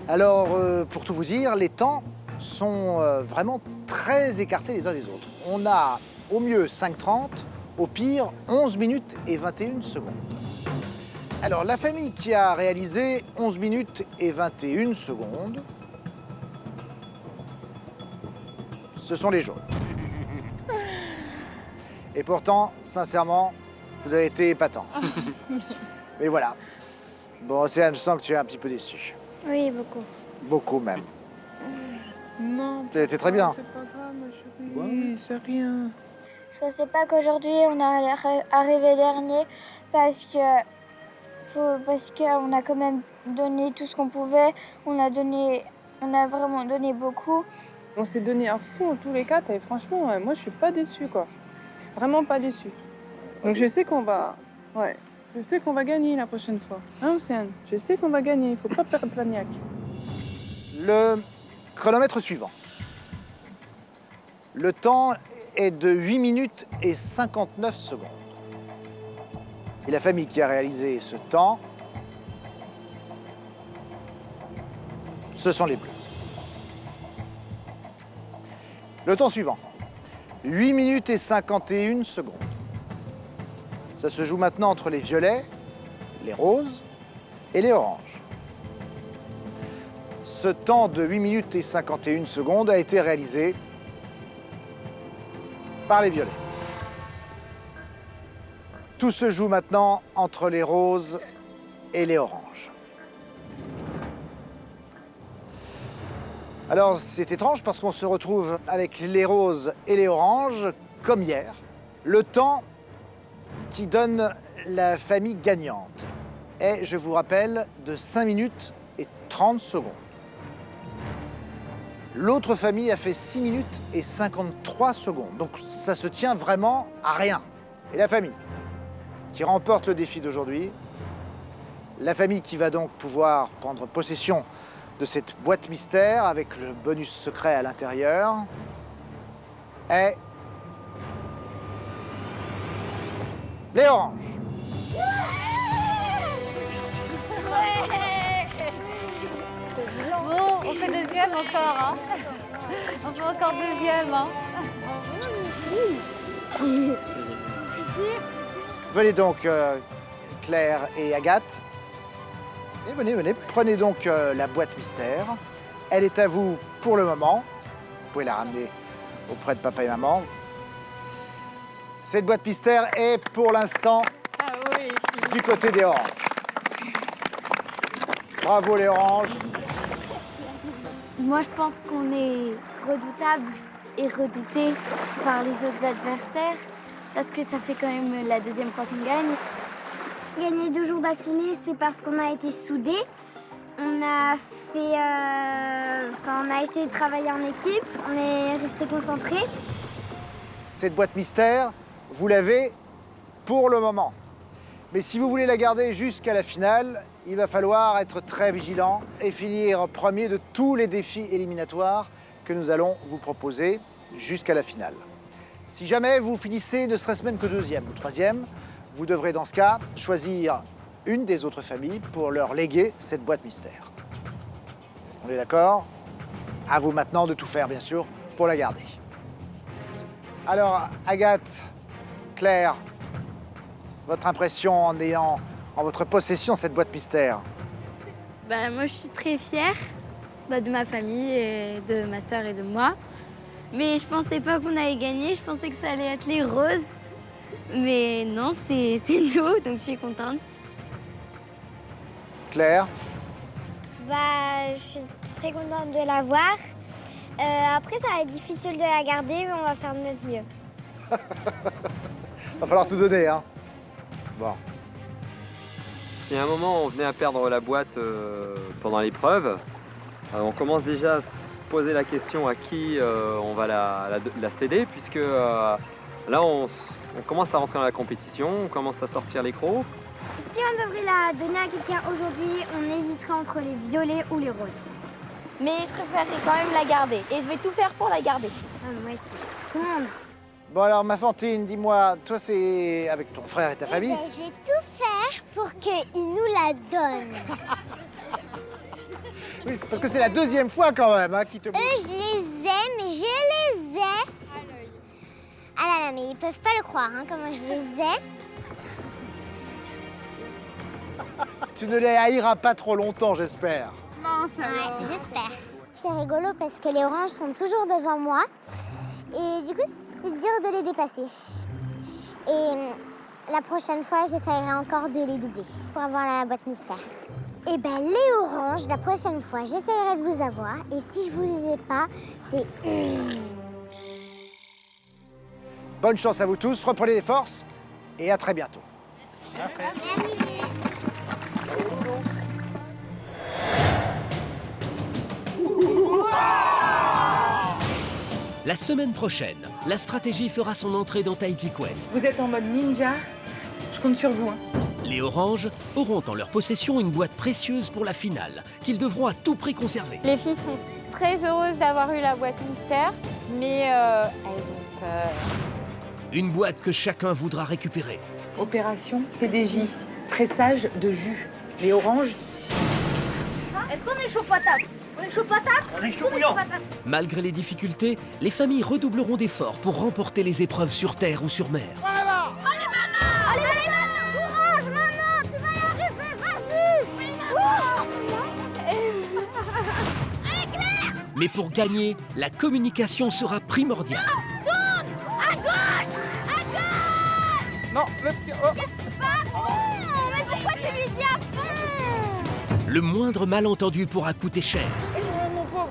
Alors, pour tout vous dire, les temps sont vraiment très écartés les uns des autres. On a au mieux 5:30, au pire 11 minutes et 21 secondes. Alors, la famille qui a réalisé 11 minutes et 21 secondes, ce sont les jaunes. Et pourtant, sincèrement, vous avez été épatants. Mais voilà. Bon, Océane, je sens que tu es un petit peu déçue. Oui, beaucoup. Beaucoup même. Non. T'es très bien. C'est pas grave, ma chérie. Oui, c'est rien. Je ne sais pas qu'aujourd'hui on est arrivé dernier parce qu'on a quand même donné tout ce qu'on pouvait. On a vraiment donné beaucoup. On s'est donné à fond en tous les cas. Et franchement, moi, je suis pas déçue, quoi. Vraiment pas déçue. Donc je sais qu'on va... Ouais. Je sais qu'on va gagner la prochaine fois. Hein, Océane? Je sais qu'on va gagner. Il faut pas perdre la niaque. Le chronomètre suivant. Le temps est de 8 minutes et 59 secondes. Et la famille qui a réalisé ce temps, ce sont les bleus. Le temps suivant. 8 minutes et 51 secondes. Ça se joue maintenant entre les violets, les roses et les oranges. Ce temps de 8 minutes et 51 secondes a été réalisé par les violets. Tout se joue maintenant entre les roses et les oranges. Alors c'est étrange parce qu'on se retrouve avec les roses et les oranges comme hier. Le temps qui donne la famille gagnante est, je vous rappelle, de 5 minutes et 30 secondes. L'autre famille a fait 6 minutes et 53 secondes. Donc ça se tient vraiment à rien. Et la famille qui remporte le défi d'aujourd'hui, la famille qui va donc pouvoir prendre possession de cette boîte mystère avec le bonus secret à l'intérieur, est les oranges. Bon, on fait deuxième encore. Hein. On fait encore deuxième. Hein. Venez donc, Claire et Agathe. Et venez, prenez donc la boîte mystère. Elle est à vous pour le moment. Vous pouvez la ramener auprès de papa et maman. Cette boîte mystère est pour l'instant du côté des oranges. Bravo les oranges. Moi, je pense qu'on est redoutable et redouté par les autres adversaires parce que ça fait quand même la deuxième fois qu'on gagne. Gagner 2 jours d'affilée, c'est parce qu'on a été soudés. On a essayé de travailler en équipe. On est resté concentrés. Cette boîte mystère, vous l'avez pour le moment. Mais si vous voulez la garder jusqu'à la finale, il va falloir être très vigilant et finir premier de tous les défis éliminatoires que nous allons vous proposer jusqu'à la finale. Si jamais vous finissez ne serait-ce même que 2e ou 3e, vous devrez dans ce cas choisir une des autres familles pour leur léguer cette boîte mystère. On est d'accord? À vous maintenant de tout faire, bien sûr, pour la garder. Alors, Agathe, Claire, votre impression en ayant en votre possession cette boîte mystère? Moi, je suis très fière de ma famille, et de ma sœur et de moi. Mais je pensais pas qu'on allait gagner, je pensais que ça allait être les roses. Mais non, c'est nous, donc je suis contente. Claire? Je suis très contente de l'avoir. Après, ça va être difficile de la garder, mais on va faire de notre mieux. Va falloir tout donner, hein. Bon. Si à un moment on venait à perdre la boîte pendant l'épreuve, on commence déjà à se poser la question à qui on va la céder, puisque là on commence à rentrer dans la compétition, on commence à sortir les crocs. Si on devrait la donner à quelqu'un aujourd'hui, on hésiterait entre les violets ou les roses. Mais je préférerais quand même la garder. Et je vais tout faire pour la garder. Moi aussi. Tout le monde. Bon alors, ma Fantine, dis-moi, toi c'est avec ton frère et ta famille? Je vais tout faire pour qu'ils nous la donnent. Oui, parce que c'est la 2e fois quand même hein, qu'ils te... Je les ai. Ah là là, mais ils peuvent pas le croire, hein, comment je les ai. Tu ne les haïras pas trop longtemps, j'espère. Mince alors. Ouais, j'espère. C'est rigolo parce que les oranges sont toujours devant moi. Et du coup, c'est dur de les dépasser. Et la prochaine fois, j'essaierai encore de les doubler pour avoir la boîte mystère. Et les oranges, la prochaine fois, j'essaierai de vous avoir. Et si je vous les ai pas, c'est... Bonne chance à vous tous, reprenez des forces et à très bientôt. Merci. La semaine prochaine, la stratégie fera son entrée dans Tahiti Quest. Vous êtes en mode ninja, je compte sur vous. Hein. Les oranges auront en leur possession une boîte précieuse pour la finale, qu'ils devront à tout prix conserver. Les filles sont très heureuses d'avoir eu la boîte mystère, mais elles ont peur. Une boîte que chacun voudra récupérer. Opération PDJ, pressage de jus. Les oranges. Est-ce qu'on est chaud patate? On est chaud patate? On est chaud bouillant. Malgré les difficultés, les familles redoubleront d'efforts pour remporter les épreuves sur terre ou sur mer. Voilà. Allez maman! Allez maman! Courage maman! Tu vas y arriver, vas-y! Oui maman! Allez Claire! Mais pour gagner, la communication sera primordiale. Tourne! À gauche! À gauche! Non, Mais pourquoi tu lui dis à fond? Le moindre malentendu pourra coûter cher.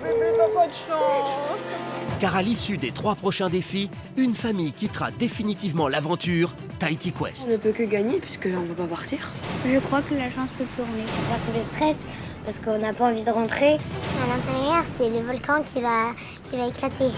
bébé, t'as pas de chance. Car à l'issue des 3 prochains défis, une famille quittera définitivement l'aventure Tahiti Quest. On ne peut que gagner puisque là on ne peut pas partir. Je crois que la chance peut tourner. Il y a tout le stress parce qu'on n'a pas envie de rentrer. À l'intérieur, c'est le volcan qui va éclater.